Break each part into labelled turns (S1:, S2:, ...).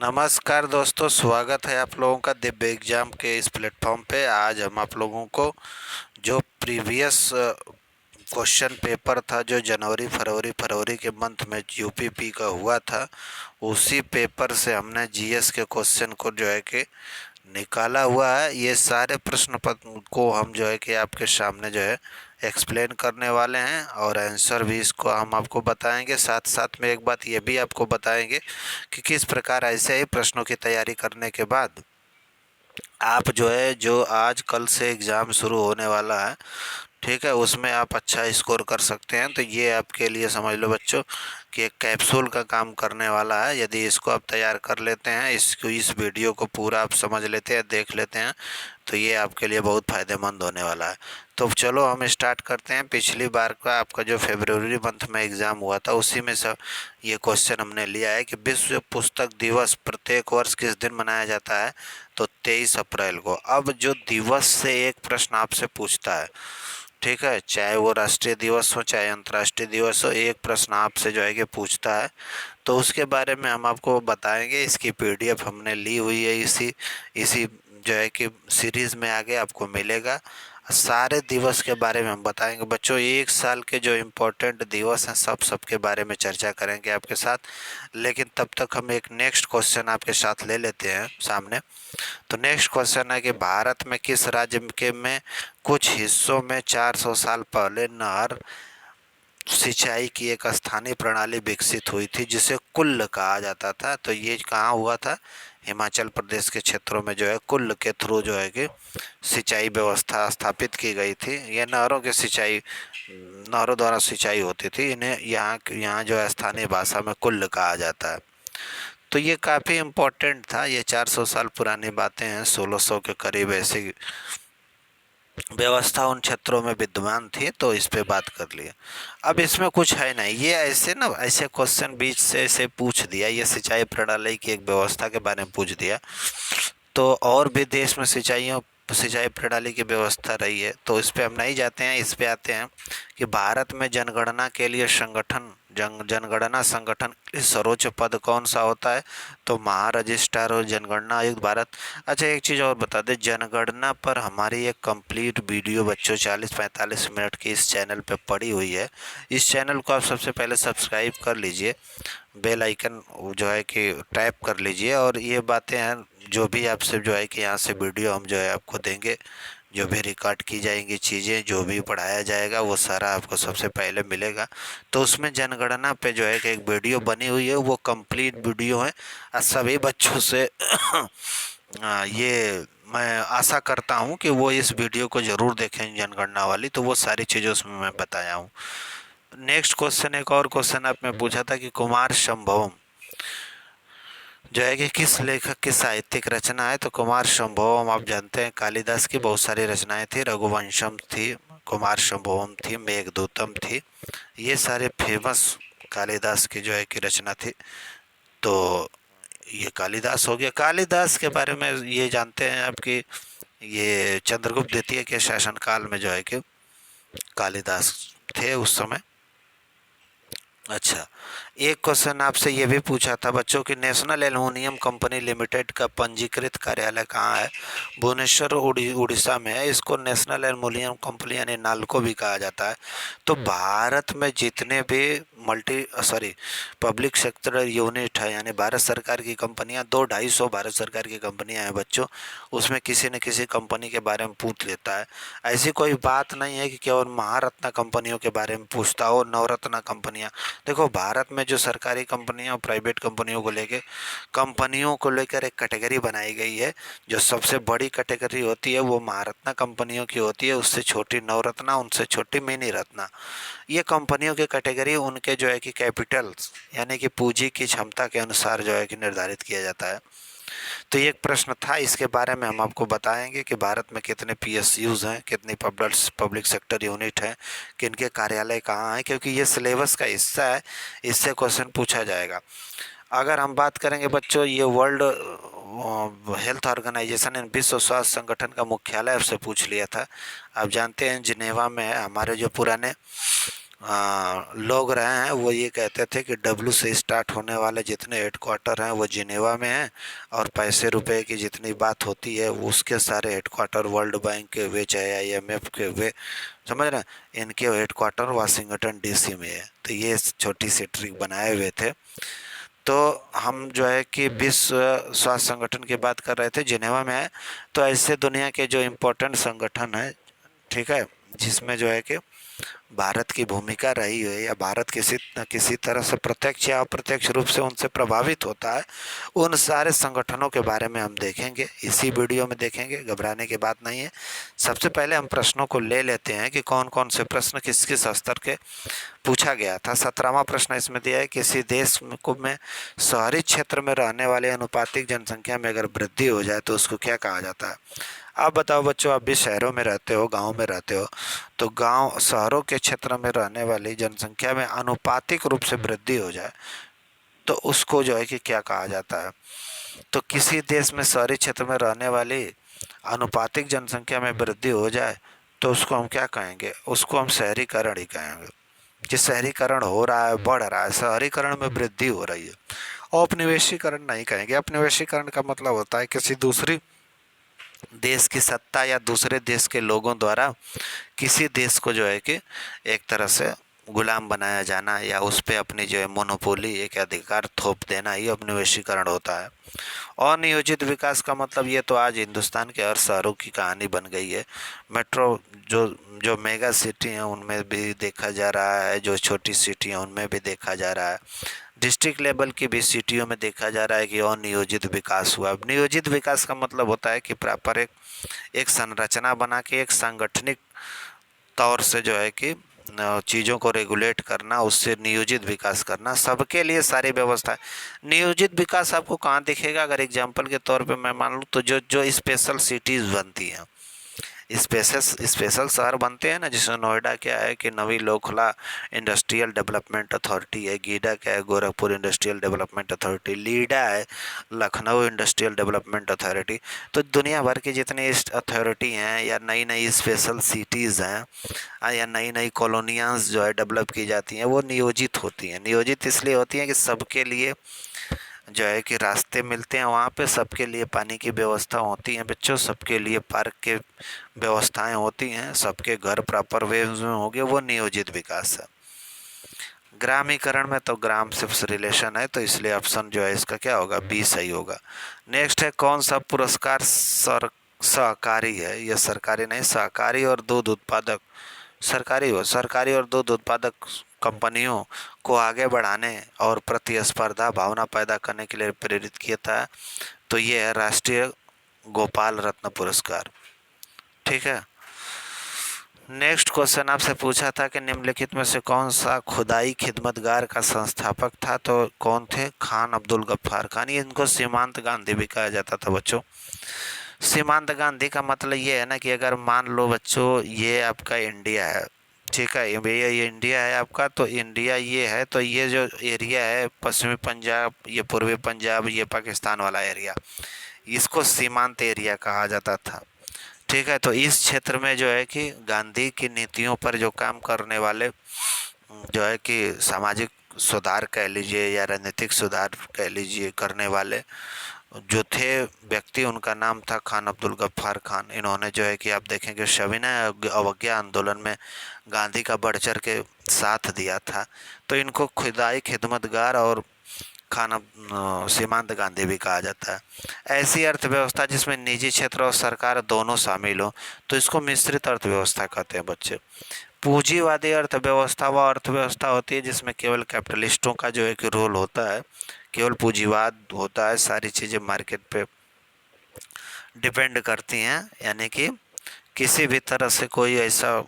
S1: नमस्कार दोस्तों, स्वागत है आप लोगों का दिव्य एग्जाम के इस प्लेटफॉर्म पे। आज हम आप लोगों को जो प्रीवियस क्वेश्चन पेपर था जो जनवरी फरवरी के मंथ में यूपीपी का हुआ था, उसी पेपर से हमने जीएस के क्वेश्चन को जो है कि निकाला हुआ है। ये सारे प्रश्न पत्र को हम जो है कि आपके सामने जो है एक्सप्लेन करने वाले हैं और आंसर भी इसको हम आपको बताएंगे। साथ साथ में एक बात ये भी आपको बताएंगे कि किस प्रकार ऐसे ही प्रश्नों की तैयारी करने के बाद आप जो है जो आज कल से एग्ज़ाम शुरू होने वाला है, ठीक है, उसमें आप अच्छा स्कोर कर सकते हैं। तो ये आपके लिए समझ लो बच्चों कि एक कैप्सूल का काम करने वाला है। यदि इसको आप तैयार कर लेते हैं, इस वीडियो को पूरा आप समझ लेते हैं, देख लेते हैं, तो ये आपके लिए बहुत फ़ायदेमंद होने वाला है। तो चलो हम स्टार्ट करते हैं। पिछली बार का आपका जो फरवरी मंथ में एग्ज़ाम हुआ था, उसी में से ये क्वेश्चन हमने लिया है कि विश्व पुस्तक दिवस प्रत्येक वर्ष किस दिन मनाया जाता है? तो 23 अप्रैल को। अब जो दिवस से एक प्रश्न आपसे पूछता है, ठीक है, चाहे वो राष्ट्रीय दिवस हो चाहे अंतर्राष्ट्रीय दिवस हो, एक प्रश्न आपसे जो है कि पूछता है, तो उसके बारे में हम आपको बताएंगे। इसकी पीडीएफ हमने ली हुई है, इसी इसी जो है कि सीरीज़ में आगे आपको मिलेगा। सारे दिवस के बारे में हम बताएंगे बच्चों। एक साल के जो इम्पोर्टेंट दिवस हैं सबके बारे में चर्चा करेंगे आपके साथ। लेकिन तब तक हम एक नेक्स्ट क्वेश्चन आपके साथ ले लेते हैं सामने। तो नेक्स्ट क्वेश्चन है कि भारत में किस राज्य के में कुछ हिस्सों में 400 साल पहले नहर सिंचाई की एक स्थानीय प्रणाली विकसित हुई थी जिसे कुल्ल कहा जाता था? तो ये कहाँ हुआ था? हिमाचल प्रदेश के क्षेत्रों में जो है कुल्ल के थ्रू जो है कि सिंचाई व्यवस्था स्थापित की गई थी। ये नहरों द्वारा सिंचाई होती थी। इन्हें यहाँ जो है स्थानीय भाषा में कुल्ल कहा जाता है। तो ये काफ़ी इम्पोर्टेंट था। ये 400 साल पुरानी बातें हैं। 1600 के करीब ऐसी व्यवस्था उन क्षेत्रों में विद्यमान थी, तो इस पे बात कर लिए। अब इसमें कुछ है नहीं, ये ऐसे क्वेश्चन बीच से ऐसे पूछ दिया। ये सिंचाई प्रणाली की एक व्यवस्था के बारे में पूछ दिया, तो और भी देश में सिंचाई प्रणाली की व्यवस्था रही है, तो इस पे हम नहीं जाते हैं। इस पे आते हैं कि भारत में जनगणना के लिए जनगणना संगठन के सर्वोच्च पद कौन सा होता है? तो महारजिस्ट्रार और जनगणना आयुक्त भारत। अच्छा, एक चीज़ और बता दें, जनगणना पर हमारी एक कंप्लीट वीडियो बच्चों 40-45 मिनट की इस चैनल पे पड़ी हुई है। इस चैनल को आप सबसे पहले सब्सक्राइब कर लीजिए, बेल आइकन जो है कि टैप कर लीजिए, और ये बातें हैं जो भी आपसे जो है कि यहाँ से वीडियो हम जो है आपको देंगे, जो भी रिकॉर्ड की जाएंगी चीज़ें, जो भी पढ़ाया जाएगा, वो सारा आपको सबसे पहले मिलेगा। तो उसमें जनगणना पे जो है कि एक वीडियो बनी हुई है, वो कंप्लीट वीडियो है। और सभी बच्चों से ये मैं आशा करता हूँ कि वो इस वीडियो को ज़रूर देखें जनगणना वाली, तो वो सारी चीज़ें उसमें मैं बताया हूँ। नेक्स्ट क्वेश्चन, एक और क्वेश्चन आपने पूछा था कि कुमार संभवम जो है कि किस लेखक की साहित्यिक रचना है? तो कुमार संभवम आप जानते हैं कालिदास की बहुत सारी रचनाएं थी। रघुवंशम थी, कुमार संभवम थी, मेघदूतम थी। ये सारे फेमस कालिदास की जो है कि रचना थी। तो ये कालिदास हो गया। कालिदास के बारे में ये जानते हैं आपकी, ये चंद्रगुप्त द्वितीय के शासनकाल में जो है कि कालिदास थे उस समय। अच्छा, एक क्वेश्चन आपसे ये भी पूछा था बच्चों की नेशनल एल्युमिनियम कंपनी लिमिटेड का पंजीकृत कार्यालय कहाँ है? भुवनेश्वर उड़ीसा में है। इसको नेशनल एल्युमिनियम कंपनी यानी नाल्को भी कहा जाता है। तो भारत में जितने भी पब्लिक सेक्टर यूनिट है, यानी भारत सरकार की कंपनियां, 200-250 भारत सरकार की कंपनियां हैं बच्चों, उसमें किसी न किसी कंपनी के बारे में पूछ लेता है। ऐसी कोई बात नहीं है कि केवल महारत्ना कंपनियों के बारे में पूछता हो, नवरत्ना कंपनियां। देखो, भारत में जो सरकारी कंपनियां और प्राइवेट कंपनियों को लेकर एक कैटेगरी बनाई गई है। जो सबसे बड़ी कैटेगरी होती है वो महारत्ना कंपनियों की होती है, उससे छोटी नवरत्ना, उनसे छोटी मिनी रत्ना। ये कंपनियों की कैटेगरी उनके जो है कि कैपिटल्स यानी कि पूंजी की क्षमता के अनुसार जो है कि निर्धारित किया जाता है। तो ये एक प्रश्न था, इसके बारे में हम आपको बताएंगे कि भारत में कितने पीएसयूज हैं, कितनी पब्लिक सेक्टर यूनिट हैं, किनके कार्यालय कहाँ हैं, क्योंकि ये सिलेबस का हिस्सा है, इससे क्वेश्चन पूछा जाएगा। अगर हम बात करेंगे बच्चों, ये वर्ल्ड हेल्थ ऑर्गेनाइजेशन यानी विश्व स्वास्थ्य संगठन का मुख्यालय आपसे पूछ लिया था। आप जानते हैं जिनेवा में है। हमारे जो पुराने लोग रहे हैं वो ये कहते थे कि डब्ल्यू से स्टार्ट होने वाले जितने हेडक्वार्टर हैं वो जिनेवा में हैं, और पैसे रुपए की जितनी बात होती है वो उसके सारे हेडक्वार्टर वर्ल्ड बैंक के वे चाहे IMF के वे, समझ रहे हैं, इनके हेडक्वार्टर वाशिंगटन DC में है। तो ये छोटी सी ट्रिक बनाए हुए थे। तो हम जो है कि विश्व स्वास्थ्य संगठन की बात कर रहे थे, जिनेवा में है। तो ऐसे दुनिया के जो इम्पोर्टेंट संगठन है, ठीक है, जिसमें जो है कि भारत की भूमिका रही है या भारत किसी न किसी तरह से प्रत्यक्ष या अप्रत्यक्ष रूप से उनसे प्रभावित होता है, उन सारे संगठनों के बारे में हम देखेंगे, इसी वीडियो में देखेंगे। घबराने की बात नहीं है। सबसे पहले हम प्रश्नों को ले लेते हैं कि कौन कौन से प्रश्न किस किस स्तर के पूछा गया था। 17वां प्रश्न इसमें दिया है, किसी देश में शहरी क्षेत्र में रहने वाले अनुपातिक जनसंख्या में अगर वृद्धि हो जाए तो उसको क्या कहा जाता है। आप बताओ बच्चों, आप भी शहरों में रहते हो, गांव में रहते हो, तो गांव शहरों के क्षेत्र में रहने वाली जनसंख्या में अनुपातिक रूप से वृद्धि हो जाए तो उसको जो है कि क्या कहा जाता है। तो किसी देश में शहरी क्षेत्र में रहने वाली अनुपातिक जनसंख्या में वृद्धि हो जाए तो उसको हम क्या कहेंगे, उसको हम शहरीकरण ही कहेंगे। कि शहरीकरण हो रहा है, बढ़ रहा है, शहरीकरण में वृद्धि हो रही है। औपनिवेशीकरण नहीं कहेंगे। औपनिवेशीकरण का मतलब होता है किसी दूसरी देश की सत्ता या दूसरे देश के लोगों द्वारा किसी देश को जो है कि एक तरह से गुलाम बनाया जाना या उस पर अपनी जो है मोनोपोली, एक अधिकार थोप देना, ये औपनिवेशीकरण होता है। और नियोजित विकास का मतलब ये तो आज हिंदुस्तान के हर शहरों की कहानी बन गई है। मेट्रो जो जो मेगा सिटी हैं उनमें भी देखा जा रहा है, जो छोटी सिटी हैं उनमें भी देखा जा रहा है, डिस्ट्रिक्ट लेवल की भी सिटियों में देखा जा रहा है कि और नियोजित विकास हुआ। नियोजित विकास का मतलब होता है कि प्रॉपर एक संरचना बना के एक सांगठनिक तौर से जो है कि चीज़ों को रेगुलेट करना, उससे नियोजित विकास करना, सबके लिए सारी व्यवस्था। नियोजित विकास आपको कहाँ दिखेगा, अगर एग्जांपल के तौर पे मैं मान लूँ तो जो जो स्पेशल सिटीज़ बनती हैं, स्पेशल शहर बनते हैं ना, जैसे नोएडा क्या है कि नवी लोखला इंडस्ट्रियल डेवलपमेंट अथॉरिटी है, गीडा क्या है Gorakhpur industrial development authority, Leda है लखनऊ इंडस्ट्रियल डेवलपमेंट अथॉरिटी। तो दुनिया भर की जितनी अथॉरिटी हैं या नई नई स्पेशल सिटीज़ हैं या नई नई कॉलोनियाज जो है डेवलप की जाती हैं वो नियोजित होती हैं। नियोजित इसलिए होती हैं कि सबके लिए जो है कि रास्ते मिलते हैं, वहाँ पे सबके लिए पानी की व्यवस्था होती है बच्चों, सबके लिए पार्क के व्यवस्थाएं होती हैं, सबके घर प्रॉपर वे में होंगे, वो नियोजित विकास है। ग्रामीकरण में तो ग्राम से रिलेशन है, तो इसलिए ऑप्शन जो है इसका क्या होगा, बी सही होगा। नेक्स्ट है, कौन सा पुरस्कार सहकारी है, यह सरकारी नहीं, सहकारी और दूध उत्पादक, सरकारी और दूध उत्पादक कंपनियों को आगे बढ़ाने और प्रतिस्पर्धा भावना पैदा करने के लिए प्रेरित किया था। तो ये है राष्ट्रीय गोपाल रत्न पुरस्कार। ठीक है। नेक्स्ट क्वेश्चन आपसे पूछा था कि निम्नलिखित में से कौन सा खुदाई खिदमतगार का संस्थापक था, तो कौन थे, खान अब्दुल गफ्फार खान। इनको सीमांत गांधी भी कहा जाता था बच्चों। सीमांत गांधी का मतलब ये है ना कि अगर मान लो बच्चों ये आपका इंडिया है, ठीक है, भैया ये इंडिया है आपका, तो इंडिया ये है, तो ये जो एरिया है पश्चिमी पंजाब, ये पूर्वी पंजाब, ये पाकिस्तान वाला एरिया, इसको सीमांत एरिया कहा जाता था। ठीक है। तो इस क्षेत्र में जो है कि गांधी की नीतियों पर जो काम करने वाले जो है कि सामाजिक सुधार कह लीजिए या राजनीतिक सुधार कह लीजिए करने वाले जो थे व्यक्ति, उनका नाम था खान अब्दुल गफ्फार खान। इन्होंने जो है कि आप देखेंगे सविनय अवज्ञा आंदोलन में गांधी का बढ़ चढ़ के साथ दिया था। तो इनको खुदाई खिदमतगार और खान सीमांत गांधी भी कहा जाता है। ऐसी अर्थव्यवस्था जिसमें निजी क्षेत्र और सरकार दोनों शामिल हो तो इसको मिश्रित अर्थव्यवस्था कहते हैं बच्चे। पूंजीवादी अर्थव्यवस्था वह अर्थव्यवस्था होती है जिसमें केवल कैपिटलिस्टों का जो एक रोल होता है, केवल पूंजीवाद होता है, सारी चीज़ें मार्केट पे डिपेंड करती हैं, यानी कि किसी भी तरह से कोई ऐसा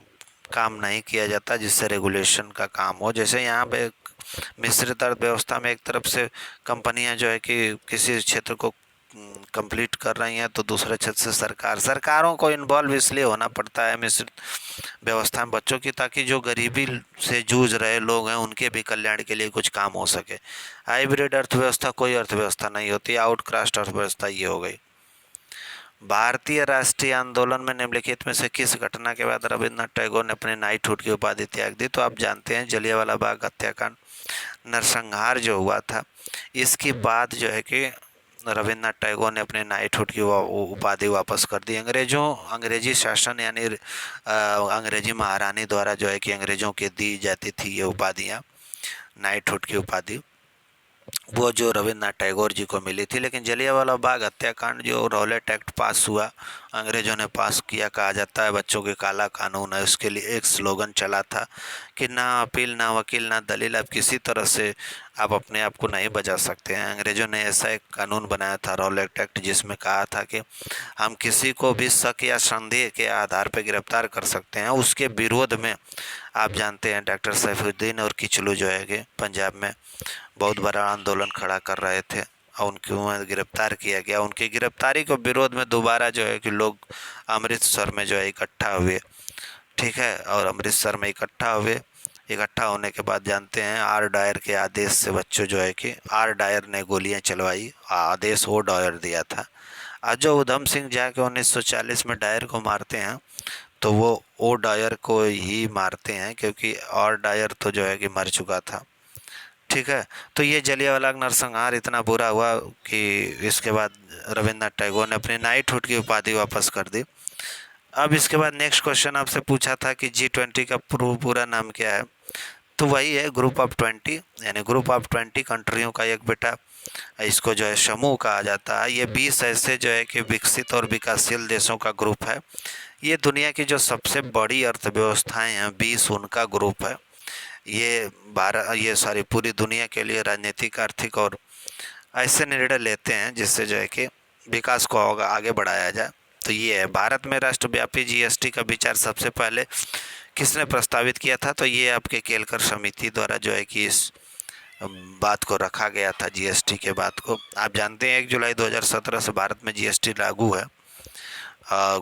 S1: काम नहीं किया जाता जिससे रेगुलेशन का काम हो। जैसे यहाँ पे मिश्रित अर्थव्यवस्था में एक तरफ से कंपनियां जो है कि किसी क्षेत्र को कंप्लीट कर रही हैं तो दूसरे क्षेत्र से सरकारों को इन्वॉल्व इसलिए होना पड़ता है मिश्रित व्यवस्था में बच्चों की, ताकि जो गरीबी से जूझ रहे लोग हैं उनके भी कल्याण के लिए कुछ काम हो सके। हाइब्रिड अर्थव्यवस्था कोई अर्थव्यवस्था नहीं होती, आउटकास्ट अर्थव्यवस्था ये हो गई। भारतीय राष्ट्रीय आंदोलन में निम्नलिखित में से किस घटना के बाद रविन्द्रनाथ टैगोर ने अपने नाइटहुड की उपाधि त्याग दी? तो आप जानते हैं जलियांवाला बाग हत्याकांड, नरसंहार जो हुआ था, इसके बाद जो है कि रविन्द्रनाथ टैगोर ने अपने नाइटहुड की उपाधि वापस कर दी। अंग्रेजी शासन यानी अंग्रेजी महारानी द्वारा जो है कि अंग्रेजों के दी जाती थी ये उपाधियाँ, नाइटहुड की उपाधि, वो जो रविन्द्रनाथ टैगोर जी को मिली थी। लेकिन जलियांवाला बाग हत्याकांड जो रॉलेट एक्ट पास हुआ, अंग्रेजों ने पास किया, कहा जाता है बच्चों के काला कानून है, उसके लिए एक स्लोगन चला था कि ना अपील, ना वकील, ना दलील, आप किसी तरह से आप अपने आप को नहीं बचा सकते हैं। अंग्रेजों ने ऐसा एक कानून बनाया था रॉलेट एक्ट, जिसमें कहा था कि हम किसी को भी शक या संदेह के आधार पर गिरफ्तार कर सकते हैं। उसके विरोध में आप जानते हैं डॉक्टर सैफुद्दीन और किचलू जो है कि पंजाब में बहुत बड़ा आंदोलन खड़ा कर रहे थे और उनको गिरफ्तार किया गया। उनकी गिरफ्तारी को विरोध में दोबारा जो है कि लोग अमृतसर में जो है इकट्ठा हुए, ठीक है, और अमृतसर में इकट्ठा होने के बाद जानते हैं आर डायर के आदेश से बच्चों जो है कि आर डायर ने गोलियां चलवाई, आदेश वो डायर दिया था। आज जो उधम सिंह जाके 1940 में डायर को मारते हैं तो वो ओ डायर को ही मारते हैं, क्योंकि आर डायर तो जो है कि मर चुका था, ठीक है। तो ये जलियांवाला नरसंहार इतना बुरा हुआ कि इसके बाद रविन्द्रनाथ टैगोर ने अपनी नाइटहुड की उपाधि वापस कर दी। अब इसके बाद नेक्स्ट क्वेश्चन आपसे पूछा था कि G20 का पूरा नाम क्या है? तो वही है ग्रुप ऑफ 20, यानी ग्रुप ऑफ 20 कंट्रियों का एक बेटा, इसको जो है समूह कहा जाता है। ये 20 ऐसे जो है कि विकसित और विकासशील देशों का ग्रुप है। ये दुनिया की जो सबसे बड़ी अर्थव्यवस्थाएं हैं 20 उनका ग्रुप है। ये सारी पूरी दुनिया के लिए राजनीतिक, आर्थिक और ऐसे निर्णय लेते हैं जिससे जो है कि विकास को आगे बढ़ाया जाए। तो ये है। भारत में राष्ट्रव्यापी जीएसटी का विचार सबसे पहले किसने प्रस्तावित किया था? तो ये आपके केलकर समिति द्वारा जो है कि इस बात को रखा गया था, जीएसटी के बात को। आप जानते हैं 1 जुलाई 2017 से भारत में जीएसटी लागू है।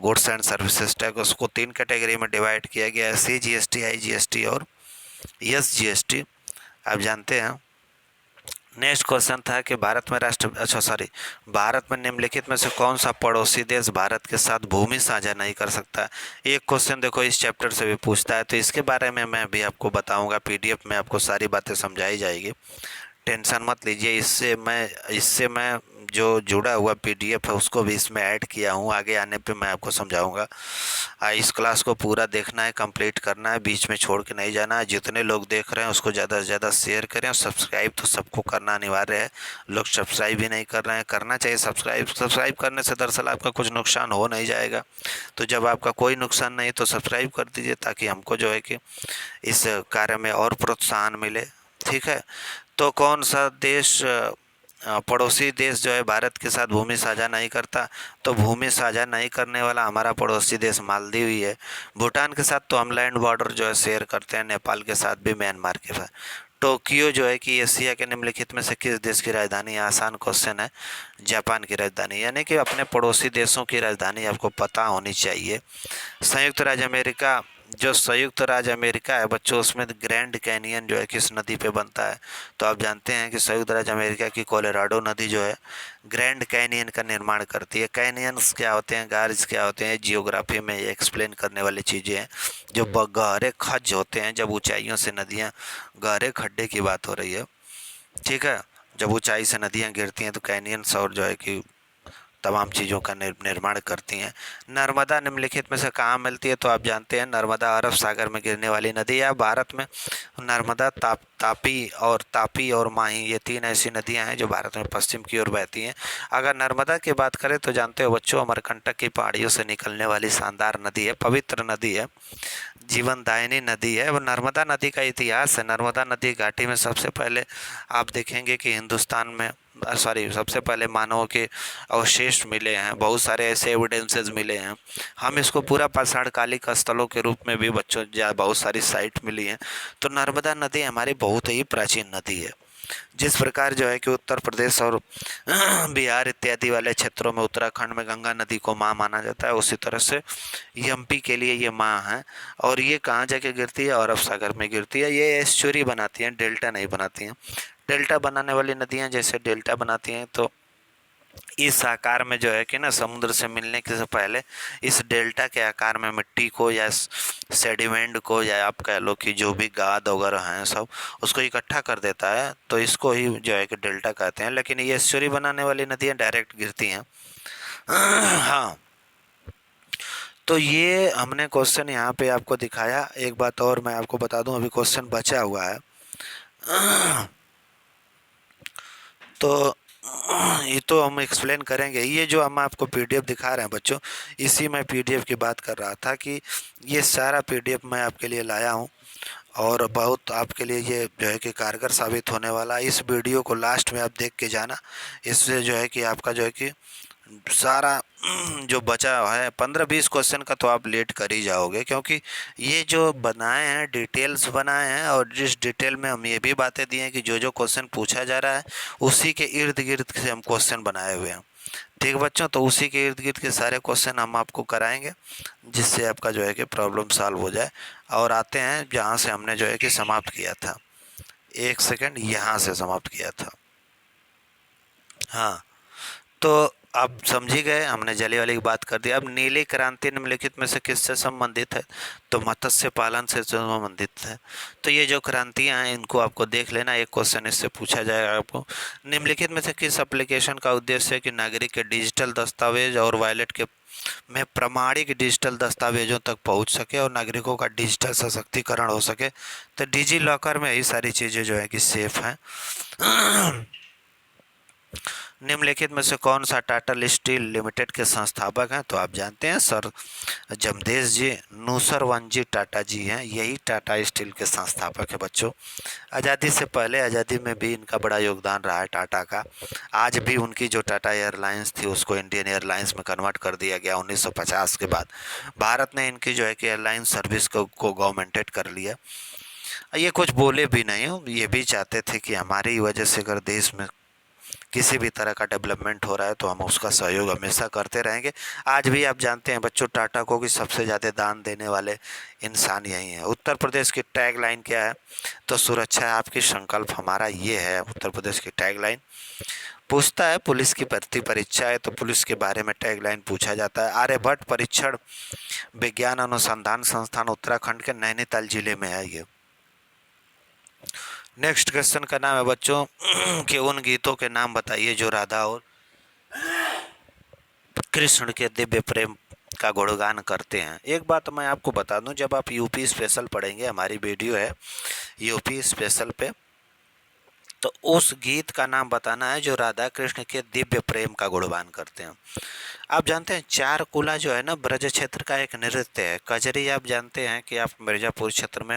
S1: गुड्स एंड सर्विसेज टैक्स, उसको 3 कैटेगरी में डिवाइड किया गया है, CGST, IGST और SGST, आप जानते हैं। नेक्स्ट क्वेश्चन था कि भारत में निम्नलिखित में से कौन सा पड़ोसी देश भारत के साथ भूमि साझा नहीं कर सकता? एक क्वेश्चन देखो इस चैप्टर से भी पूछता है, तो इसके बारे में मैं भी आपको बताऊंगा। PDF में आपको सारी बातें समझाई जाएगी, टेंशन मत लीजिए। इससे मैं जो जुड़ा हुआ PDF है उसको भी इसमें ऐड किया हूँ, आगे आने पे मैं आपको समझाऊंगा। इस क्लास को पूरा देखना है, कंप्लीट करना है, बीच में छोड़ के नहीं जाना है। जितने लोग देख रहे हैं उसको ज़्यादा से ज़्यादा शेयर करें, और सब्सक्राइब तो सबको करना अनिवार्य है। लोग सब्सक्राइब भी नहीं कर रहे हैं, करना चाहिए सब्सक्राइब करने से दरअसल आपका कुछ नुकसान हो नहीं जाएगा। तो जब आपका कोई नुकसान नहीं तो सब्सक्राइब कर दीजिए, ताकि हमको जो है कि इस कार्य में और प्रोत्साहन मिले, ठीक है। तो कौन सा देश पड़ोसी देश जो है भारत के साथ भूमि साझा नहीं करता? तो भूमि साझा नहीं करने वाला हमारा पड़ोसी देश मालदीव ही है। भूटान के साथ तो हम लैंड बॉर्डर जो है शेयर करते हैं, नेपाल के साथ भी, म्यांमार के साथ। टोक्यो जो है कि एशिया के निम्नलिखित में से किस देश की राजधानी? आसान क्वेश्चन है, जापान की राजधानी। यानी कि अपने पड़ोसी देशों की राजधानी आपको पता होनी चाहिए। संयुक्त राज्य अमेरिका है बच्चों, उसमें ग्रैंड कैनियन जो है किस नदी पे बनता है? तो आप जानते हैं कि संयुक्त राज्य अमेरिका की कोलोराडो नदी जो है ग्रैंड कैनियन का निर्माण करती है। कैनियंस क्या होते हैं, गार्ज क्या होते हैं, जियोग्राफी में ये एक्सप्लेन करने वाली चीज़ें हैं। जो गहरे खज होते हैं, जब ऊंचाइयों से नदियाँ, गहरे खड्डे की बात हो रही है, ठीक है, जब ऊंचाई से नदियाँ गिरती हैं तो कैनियंस और जो है कि तमाम चीज़ों का निर्माण करती हैं। नर्मदा निम्नलिखित में से कहाँ मिलती है? तो आप जानते हैं नर्मदा अरब सागर में गिरने वाली नदी है। भारत में नर्मदा, तापी और माही, ये 3 ऐसी नदियां हैं जो भारत में पश्चिम की ओर बहती हैं। अगर नर्मदा की बात करें तो जानते हो बच्चों, अमरकंटक की पहाड़ियों से निकलने वाली शानदार नदी है, पवित्र नदी है, जीवनदायिनी नदी है। वो नर्मदा नदी का इतिहास है। नर्मदा नदी घाटी में सबसे पहले आप देखेंगे कि सबसे पहले मानवों के अवशेष मिले हैं, बहुत सारे ऐसे एविडेंसेस मिले हैं। हम इसको पूरा पाषाण कालिक स्थलों के रूप में भी बच्चों बहुत सारी साइट मिली हैं। तो नर्मदा नदी हमारी बहुत ही प्राचीन नदी है। जिस प्रकार जो है कि उत्तर प्रदेश और बिहार इत्यादि वाले क्षेत्रों में, उत्तराखंड में गंगा नदी को माँ माना जाता है, उसी तरह से MP के लिए ये माँ है। और ये कहाँ जाके गिरती है? अरब सागर में गिरती है। ये एस्चुरी बनाती हैं, डेल्टा नहीं बनाती हैं। डेल्टा बनाने वाली नदियाँ जैसे डेल्टा बनाती हैं तो इस आकार में जो है कि ना समुद्र से मिलने के से पहले इस डेल्टा के आकार में मिट्टी को या सेडिमेंट को या आप कह लो कि जो भी गाद वगैरह हैं सब उसको इकट्ठा कर देता है, तो इसको ही जो है कि डेल्टा कहते हैं। लेकिन ये एस्चुरी बनाने वाली नदियाँ डायरेक्ट गिरती हैं। हाँ, तो ये हमने क्वेश्चन यहाँ पे आपको दिखाया। एक बात और मैं आपको बता दूं, अभी क्वेश्चन बचा हुआ है। तो ये तो हम एक्सप्लेन करेंगे। ये जो हम आपको पीडीएफ दिखा रहे हैं बच्चों, इसी में पीडीएफ की बात कर रहा था कि ये सारा पीडीएफ मैं आपके लिए लाया हूँ और बहुत आपके लिए ये जो है कि कारगर साबित होने वाला है। इस वीडियो को लास्ट में आप देख के जाना, इससे जो है कि आपका जो है कि सारा जो बचा है 15-20 क्वेश्चन का तो आप लेट कर ही जाओगे, क्योंकि ये जो बनाए हैं डिटेल्स बनाए हैं और जिस डिटेल में हम ये भी बातें दिए हैं कि जो जो क्वेश्चन पूछा जा रहा है उसी के इर्द गिर्द से हम क्वेश्चन बनाए हुए हैं। ठीक बच्चों, तो उसी के इर्द गिर्द के सारे क्वेश्चन हम आपको कराएंगे जिससे आपका जो है कि प्रॉब्लम सॉल्व हो जाए। और आते हैं जहाँ से हमने जो है कि समाप्त किया था। एक सेकंड, यहाँ से समाप्त किया था। हाँ, तो आप समझ ही गए, हमने जली वाली की बात कर दी। अब नीली क्रांति निम्नलिखित में से किससे संबंधित है? तो मत्स्य पालन से संबंधित है। तो ये जो क्रांतियां हैं इनको आपको देख लेना, एक क्वेश्चन इससे पूछा जाएगा आपको। निम्नलिखित में से किस एप्लीकेशन का उद्देश्य है कि नागरिक के डिजिटल दस्तावेज और वॉलेट के में प्रमाणिक डिजिटल दस्तावेजों तक पहुंच सके और नागरिकों का डिजिटल सशक्तिकरण हो सके? तो डिजी लॉकर में यही सारी चीज़ें जो है कि सेफ हैं। निम्नलिखित में से कौन सा टाटा स्टील लिमिटेड के संस्थापक हैं? तो आप जानते हैं सर जमदेश जी नूसरवन जी टाटा जी हैं, यही टाटा स्टील के संस्थापक है बच्चों। आज़ादी से पहले, आज़ादी में भी इनका बड़ा योगदान रहा है टाटा का। आज भी उनकी जो टाटा एयरलाइंस थी उसको इंडियन एयरलाइंस में कन्वर्ट कर दिया गया 1950 के बाद। भारत ने इनकी जो है कि एयरलाइन सर्विस को गवर्नमेंटेड कर लिया। ये कुछ बोले भी नहीं हो, ये भी चाहते थे कि हमारी वजह से अगर देश में किसी भी तरह का डेवलपमेंट हो रहा है तो हम उसका सहयोग हमेशा करते रहेंगे। आज भी आप जानते हैं बच्चों टाटा को कि सबसे ज़्यादा दान देने वाले इंसान यही हैं। उत्तर प्रदेश की टैग लाइन क्या है? तो सुरक्षा है आपकी, संकल्प हमारा, ये है उत्तर प्रदेश की टैग लाइन। पूछता है पुलिस की भर्ती परीक्षा है तो पुलिस के बारे में टैग लाइन पूछा जाता है। आर्यभट्ट परीक्षण विज्ञान अनुसंधान संस्थान उत्तराखंड के नैनीताल जिले में है ये। नेक्स्ट क्वेश्चन का नाम है बच्चों कि उन गीतों के नाम बताइए जो राधा और कृष्ण के दिव्य प्रेम का गुणगान करते हैं। एक बात मैं आपको बता दूं, जब आप यूपी स्पेशल पढ़ेंगे, हमारी वीडियो है यूपी स्पेशल पे, तो उस गीत का नाम बताना है जो राधा कृष्ण के दिव्य प्रेम का गुणगान करते हैं। आप जानते हैं चार कुला जो है ना ब्रज क्षेत्र का एक नृत्य है। कजरी आप जानते हैं कि आप मिर्जापुर क्षेत्र में,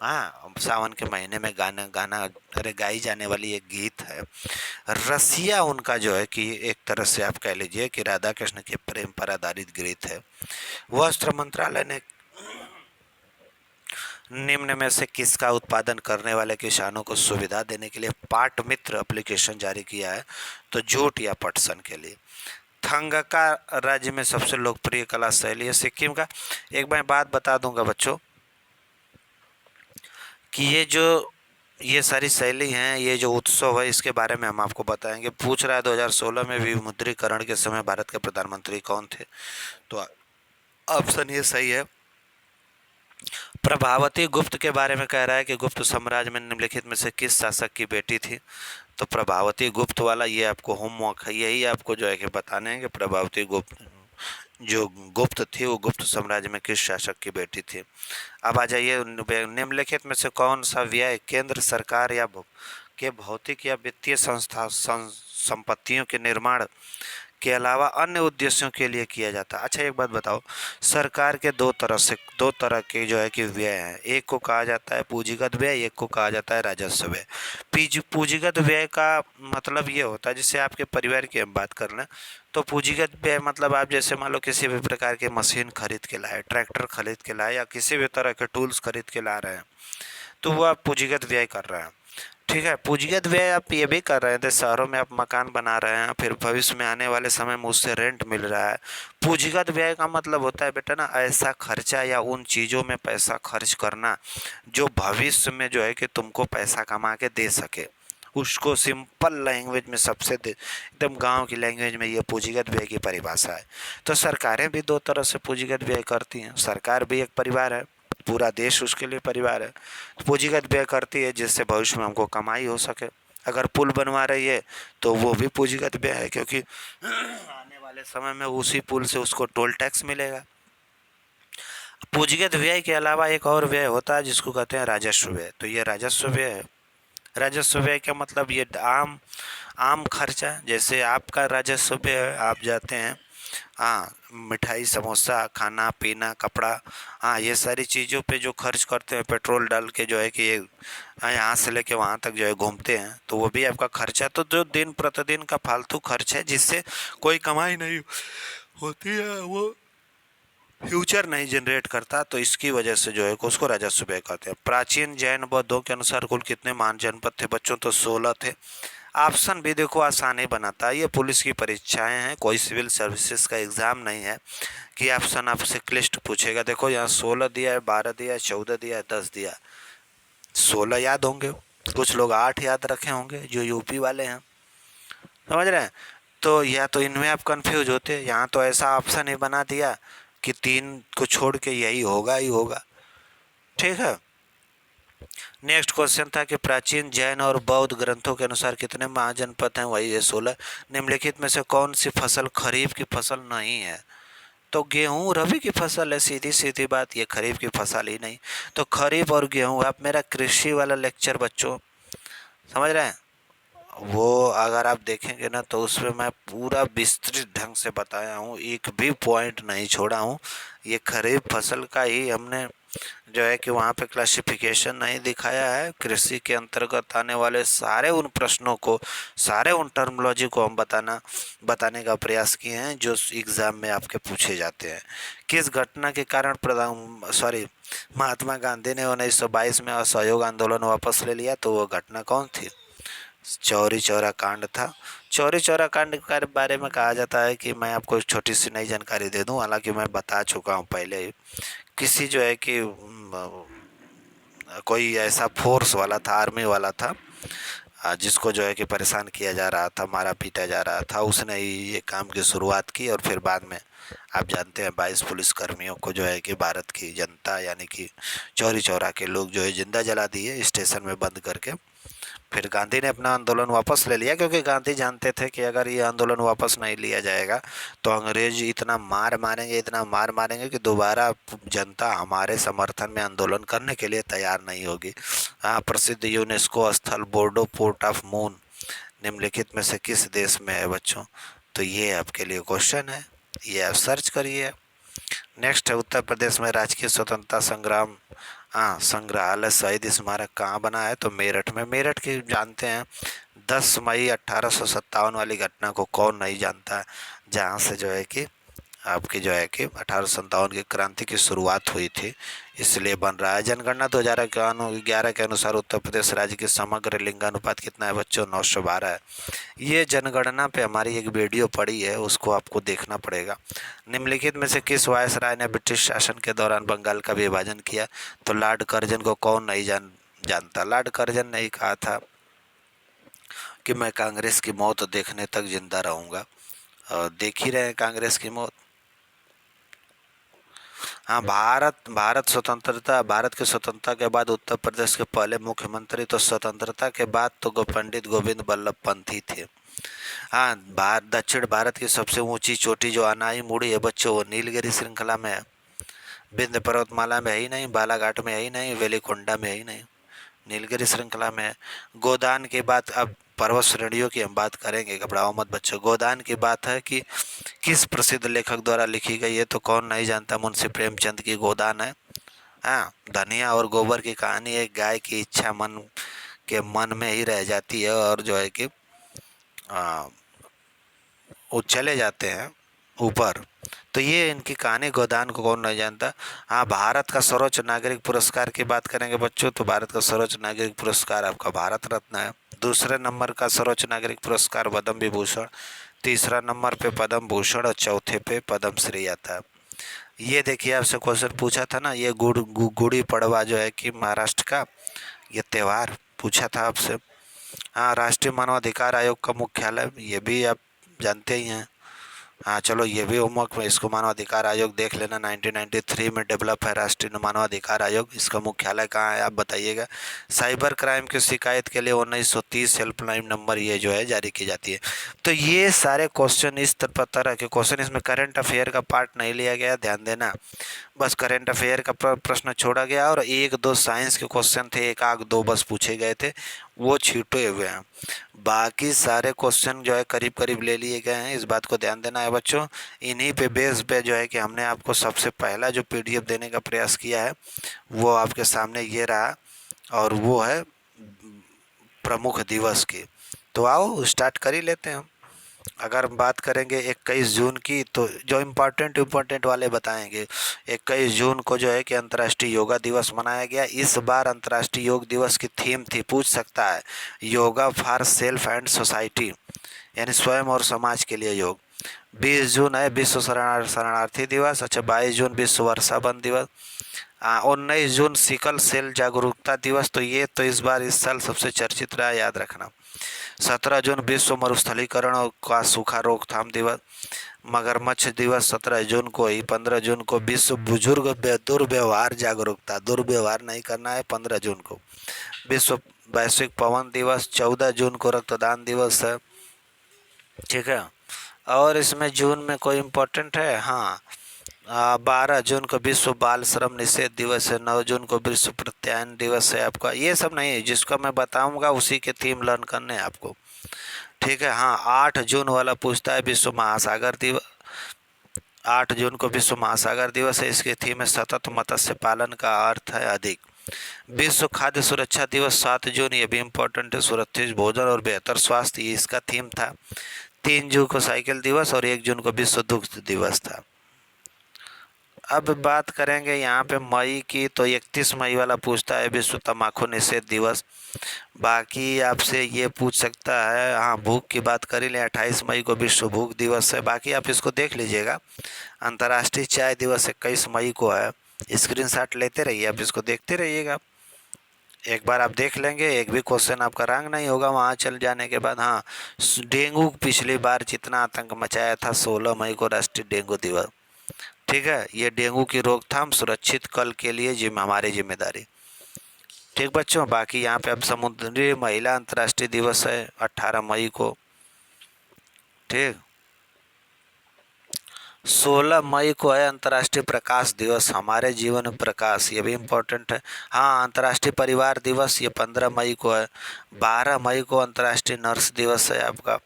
S1: हाँ, सावन के महीने में गाना अरे गाई जाने वाली एक गीत है। रसिया उनका जो है कि एक तरह से आप कह लीजिए कि राधा कृष्ण के प्रेम पर आधारित गीत है। वस्त्र मंत्रालय ने निम्न में से किसका उत्पादन करने वाले किसानों को सुविधा देने के लिए पाट मित्र एप्लीकेशन जारी किया है? तो जूट या पटसन के लिए। थंगका राज्य में सबसे लोकप्रिय कला शैली है सिक्किम का। एक मैं बात बता दूंगा बच्चों कि ये सारी शैली हैं, ये जो उत्सव है इसके बारे में हम आपको बताएंगे। पूछ रहा है 2016 में विमुद्रीकरण के समय भारत के प्रधानमंत्री कौन थे? तो ऑप्शन ये सही है। प्रभावती गुप्त के बारे में कह रहा है कि गुप्त साम्राज्य में निम्नलिखित में से किस शासक की बेटी थी? तो प्रभावती गुप्त वाला ये आपको होमवर्क है, यही आपको जो है कि बताने हैं कि प्रभावती गुप्त जो गुप्त थी वो गुप्त साम्राज्य में किस शासक की बेटी थी। अब आ जाइए, निम्नलिखित में से कौन सा व्यय केंद्र सरकार या के भौतिक या वित्तीय संस्था संपत्तियों के निर्माण के अलावा अन्य उद्देश्यों के लिए किया जाता है? अच्छा एक बात बताओ, सरकार के दो तरह के जो है कि व्यय हैं। एक को कहा जाता है पूंजीगत व्यय, एक को कहा जाता है राजस्व व्यय। पूंजीगत व्यय का मतलब ये होता है, जैसे आपके परिवार की हम बात कर लें तो पूंजीगत व्यय मतलब आप जैसे मान लो किसी भी प्रकार के मशीन खरीद के लाए, ट्रैक्टर खरीद के लाए या किसी भी तरह के टूल्स खरीद के ला रहे हैं तो वो आप पूंजीगत व्यय कर रहे हैं। ठीक है, पूंजीगत व्यय आप ये भी कर रहे थे, शहरों में आप मकान बना रहे हैं, फिर भविष्य में आने वाले समय में उससे रेंट मिल रहा है। पूंजीगत व्यय का मतलब होता है बेटा ना ऐसा खर्चा या उन चीज़ों में पैसा खर्च करना जो भविष्य में जो है कि तुमको पैसा कमा के दे सके, उसको सिंपल लैंग्वेज में एकदम गांव की लैंग्वेज में ये पूंजीगत व्यय की परिभाषा है। तो सरकारें भी दो तरह से पूंजीगत व्यय करती हैं। सरकार भी एक परिवार है, पूरा देश उसके लिए परिवार है। पूंजीगत व्यय करती है जिससे भविष्य में हमको कमाई हो सके। अगर पुल बनवा रही है तो वो भी पूंजीगत व्यय है, क्योंकि आने वाले समय में उसी पुल से उसको टोल टैक्स मिलेगा। पूंजीगत व्यय के अलावा एक और व्यय होता है जिसको कहते हैं राजस्व व्यय। तो ये राजस्व व्यय है। राजस्व व्यय का मतलब ये आम आम खर्चा, जैसे आपका राजस्व व्यय है, आप जाते हैं मिठाई समोसा खाना पीना कपड़ा, ये सारी चीज़ों पे जो खर्च करते हैं, पेट्रोल डाल के जो है कि ये यहाँ से लेके वहाँ तक जो है घूमते हैं, तो वो भी आपका खर्चा। तो जो दिन प्रतिदिन का फालतू खर्च है जिससे कोई कमाई नहीं होती है, वो फ्यूचर नहीं जनरेट करता, तो इसकी वजह से जो है उसको राजस्व व्यय कहते हैं। प्राचीन जैन बौद्धों के अनुसार कुल कितने महान जनपद थे बच्चों? तो 16 थे। ऑप्शन भी देखो आसानी बनाता है। ये पुलिस की परीक्षाएं हैं, कोई सिविल सर्विसेज का एग्ज़ाम नहीं है कि ऑप्शन आपसे क्लिष्ट पूछेगा। देखो यहाँ 16 दिया है, 12 दिया है, 14 दिया है, 10 दिया है। 16 याद होंगे, कुछ लोग 8 याद रखे होंगे जो यूपी वाले हैं, समझ रहे हैं? तो या तो इनमें आप कंफ्यूज होते, यहाँ तो ऐसा ऑप्शन ही बना दिया कि 3 को छोड़ के यही होगा ही होगा। ठीक है। नेक्स्ट क्वेश्चन था कि प्राचीन जैन और बौद्ध ग्रंथों के अनुसार कितने महाजनपद हैं? वही है 16। निम्नलिखित में से कौन सी फसल खरीफ की फसल नहीं है? तो गेहूं रबी की फसल है, सीधी सीधी बात, ये खरीफ की फसल ही नहीं। तो खरीफ और गेहूं, आप मेरा कृषि वाला लेक्चर बच्चों समझ रहे हैं, वो अगर आप देखेंगे ना तो उसमें मैं पूरा विस्तृत ढंग से बताया हूँ, एक भी पॉइंट नहीं छोड़ा हूँ। ये खरीफ फसल का ही हमने जो है कि वहाँ पे क्लासिफिकेशन नहीं दिखाया है। कृषि के अंतर्गत आने वाले सारे उन प्रश्नों को, सारे उन टर्मोलॉजी को हम बताने का प्रयास किए हैं जो एग्ज़ाम में आपके पूछे जाते हैं। किस घटना के कारण महात्मा गांधी ने 1922 में असहयोग आंदोलन वापस ले लिया? तो वो घटना कौन थी? चौरी चौरा कांड था। चौरी चौरा कांड के बारे में कहा जाता है कि मैं आपको एक छोटी सी नई जानकारी दे दूं, हालांकि मैं बता चुका हूं पहले ही। किसी जो है कि कोई ऐसा फोर्स वाला था, आर्मी वाला था, जिसको जो है कि परेशान किया जा रहा था, मारा पीटा जा रहा था, उसने ही ये काम की शुरुआत की। और फिर बाद में आप जानते हैं 22 पुलिसकर्मियों को जो है कि भारत की जनता यानी कि चौरी चौरा के लोग जो है जिंदा जला दिए स्टेशन में बंद करके। फिर गांधी ने अपना आंदोलन वापस ले लिया, क्योंकि गांधी जानते थे कि अगर ये आंदोलन वापस नहीं लिया जाएगा तो अंग्रेज इतना मार मारेंगे कि दोबारा जनता हमारे समर्थन में आंदोलन करने के लिए तैयार नहीं होगी। प्रसिद्ध यूनेस्को स्थल बोर्डो पोर्ट ऑफ मून निम्नलिखित में से किस देश में है बच्चों? तो ये आपके लिए क्वेश्चन है, ये आप सर्च करिए। नेक्स्ट है उत्तर प्रदेश में राजकीय स्वतंत्रता संग्राम संग्रहालय शहीद स्मारक कहाँ बना है? तो मेरठ में। मेरठ की जानते हैं 10 मई 1857 वाली घटना को कौन नहीं जानता है, जहाँ से जो है कि आपकी जो है कि 1857 की क्रांति की शुरुआत हुई थी, इसलिए बन रहा है। जनगणना 2011 के अनुसार उत्तर प्रदेश राज्य की समग्र लिंगानुपात कितना है बच्चों? 912 है। ये जनगणना पे हमारी एक वीडियो पड़ी है, उसको आपको देखना पड़ेगा। निम्नलिखित में से किस वायसराय ने ब्रिटिश शासन के दौरान बंगाल का विभाजन किया? तो लॉर्ड कर्जन को कौन नहीं जानता? लॉर्ड कर्जन ने ही कहा था कि मैं कांग्रेस की मौत देखने तक जिंदा रहूंगा, और देख ही रहे हैं कांग्रेस की मौत। भारत की स्वतंत्रता के बाद उत्तर प्रदेश के पहले मुख्यमंत्री तो स्वतंत्रता के बाद तो पंडित गोविंद बल्लभ पंत ही थे। दक्षिण भारत की सबसे ऊंची चोटी जो अनाई मुड़ी है बच्चों, वो नीलगिरी श्रृंखला में है। विंध्य पर्वतमाला में है ही नहीं, बालाघाट में है ही नहीं, वेलिकोंडा में है ही नहीं, नीलगिरी श्रृंखला में है। गोदान की बात, अब पर्वत श्रेणियों की हम बात करेंगे, घबराओ मत बच्चों। गोदान की बात है कि किस प्रसिद्ध लेखक द्वारा लिखी गई है? तो कौन नहीं जानता, मुंशी प्रेमचंद की गोदान है। धनिया और गोबर की कहानी, एक गाय की इच्छा मन में ही रह जाती है और जो है कि वो चले जाते हैं ऊपर। तो ये इनकी कहानी गोदान को कौन नहीं जानता। भारत का सर्वोच्च नागरिक पुरस्कार की बात करेंगे बच्चों, तो भारत का सर्वोच्च नागरिक पुरस्कार आपका भारत रत्न है। दूसरे नंबर का सर्वोच्च नागरिक पुरस्कार पद्म विभूषण, तीसरा नंबर पे पद्म भूषण और चौथे पे पद्म श्री आता है। ये देखिए आपसे क्वेश्चन पूछा था ना, ये गुड़ी पड़वा जो है कि महाराष्ट्र का ये त्यौहार पूछा था आपसे। हाँ, राष्ट्रीय मानवाधिकार आयोग का मुख्यालय, ये भी आप जानते ही हैं। हाँ चलो, ये भी होमवर्क में, इसको मानवाधिकार आयोग देख लेना, 1993 में डेवलप है राष्ट्रीय मानवाधिकार आयोग। इसका मुख्यालय कहाँ है आप बताइएगा। साइबर क्राइम की शिकायत के लिए 1930 हेल्पलाइन नंबर ये जो है जारी की जाती है। तो ये सारे क्वेश्चन इस तरह के क्वेश्चन, इसमें करंट अफेयर का पार्ट नहीं लिया गया, ध्यान देना। बस करंट अफेयर का प्रश्न छोड़ा गया और एक दो साइंस के क्वेश्चन थे, एक आध दो बस पूछे गए थे, वो छीटे हुए हैं। बाकी सारे क्वेश्चन जो है करीब करीब ले लिए गए हैं, इस बात को ध्यान देना है बच्चों। इन्हीं पे बेस पे जो है कि हमने आपको सबसे पहला जो पीडीएफ देने का प्रयास किया है वो आपके सामने ये रहा, और वो है प्रमुख दिवस की। तो आओ स्टार्ट कर ही लेते हैं हम। अगर बात करेंगे 21 जून की, तो जो इम्पोर्टेंट वाले बताएंगे। 21 जून को जो है कि अंतर्राष्ट्रीय योगा दिवस मनाया गया। इस बार अंतर्राष्ट्रीय योग दिवस की थीम थी, पूछ सकता है, yoga for self and society, यानी स्वयं और समाज के लिए योग। 20 जून है विश्व शरणार्थी दिवस। अच्छा, 22 जून विश्व वर्षाबंद दिवस। 19 जून सिकल सेल जागरूकता दिवस। तो ये तो इस बार इस साल सबसे चर्चित रहा, याद रखना। 17 जून विश्व मरुस्थलीकरण का सूखा रोकथाम दिवस। मगरमच्छ दिवस 17 जून को ही। 15 जून को विश्व बुजुर्ग दुर्व्यवहार जागरूकता, दुर्व्यवहार नहीं करना है 15 जून को। विश्व वैश्विक पवन दिवस 14 जून को रक्तदान दिवस है, ठीक है। और इसमें जून में कोई इम्पोर्टेंट है, हाँ, 12 जून को विश्व बाल श्रम निषेध दिवस है। 9 जून को विश्व प्रत्यायन दिवस है आपका। ये सब नहीं है, जिसका मैं बताऊंगा उसी के थीम लर्न करने हैं आपको, ठीक है। हाँ, 8 जून वाला पूछता है विश्व महासागर दिवस। 8 जून को विश्व महासागर दिवस है, इसकी थीम है सतत मत्स्य पालन का अर्थ है अधिक। विश्व खाद्य सुरक्षा दिवस 7 जून, ये भी इम्पोर्टेंट है, सुरक्षित भोजन और बेहतर स्वास्थ्य, ये इसका थीम था। 3 जून को साइकिल दिवस और 1 जून को विश्व दुग्ध दिवस था। अब बात करेंगे यहाँ पे मई की, तो 31 मई वाला पूछता है विश्व तम्बाकू निषेध दिवस। बाकी आपसे ये पूछ सकता है, हाँ भूख की बात कर ही लें, 28 मई को विश्व भूख दिवस है। बाकी आप इसको देख लीजिएगा। अंतर्राष्ट्रीय चाय दिवस 21 मई को है। स्क्रीनशॉट लेते रहिए, आप इसको देखते रहिएगा, एक बार आप देख लेंगे, एक भी क्वेश्चन आपका रंग नहीं होगा वहाँ चल जाने के बाद। हाँ, डेंगू पिछली बार जितना आतंक मचाया था, 16 मई को राष्ट्रीय डेंगू दिवस, ठीक है। ये डेंगू की रोकथाम सुरक्षित कल के लिए हमारी जिम्मेदारी, ठीक बच्चों। बाकी यहाँ पे अब समुद्री महिला अंतर्राष्ट्रीय दिवस है 18 मई को, ठीक। 16 मई को है अंतर्राष्ट्रीय प्रकाश दिवस, हमारे जीवन में प्रकाश, ये भी इम्पोर्टेंट है। हाँ, अंतर्राष्ट्रीय परिवार दिवस ये 15 मई को है। 12 मई को अंतर्राष्ट्रीय नर्स दिवस है आपका,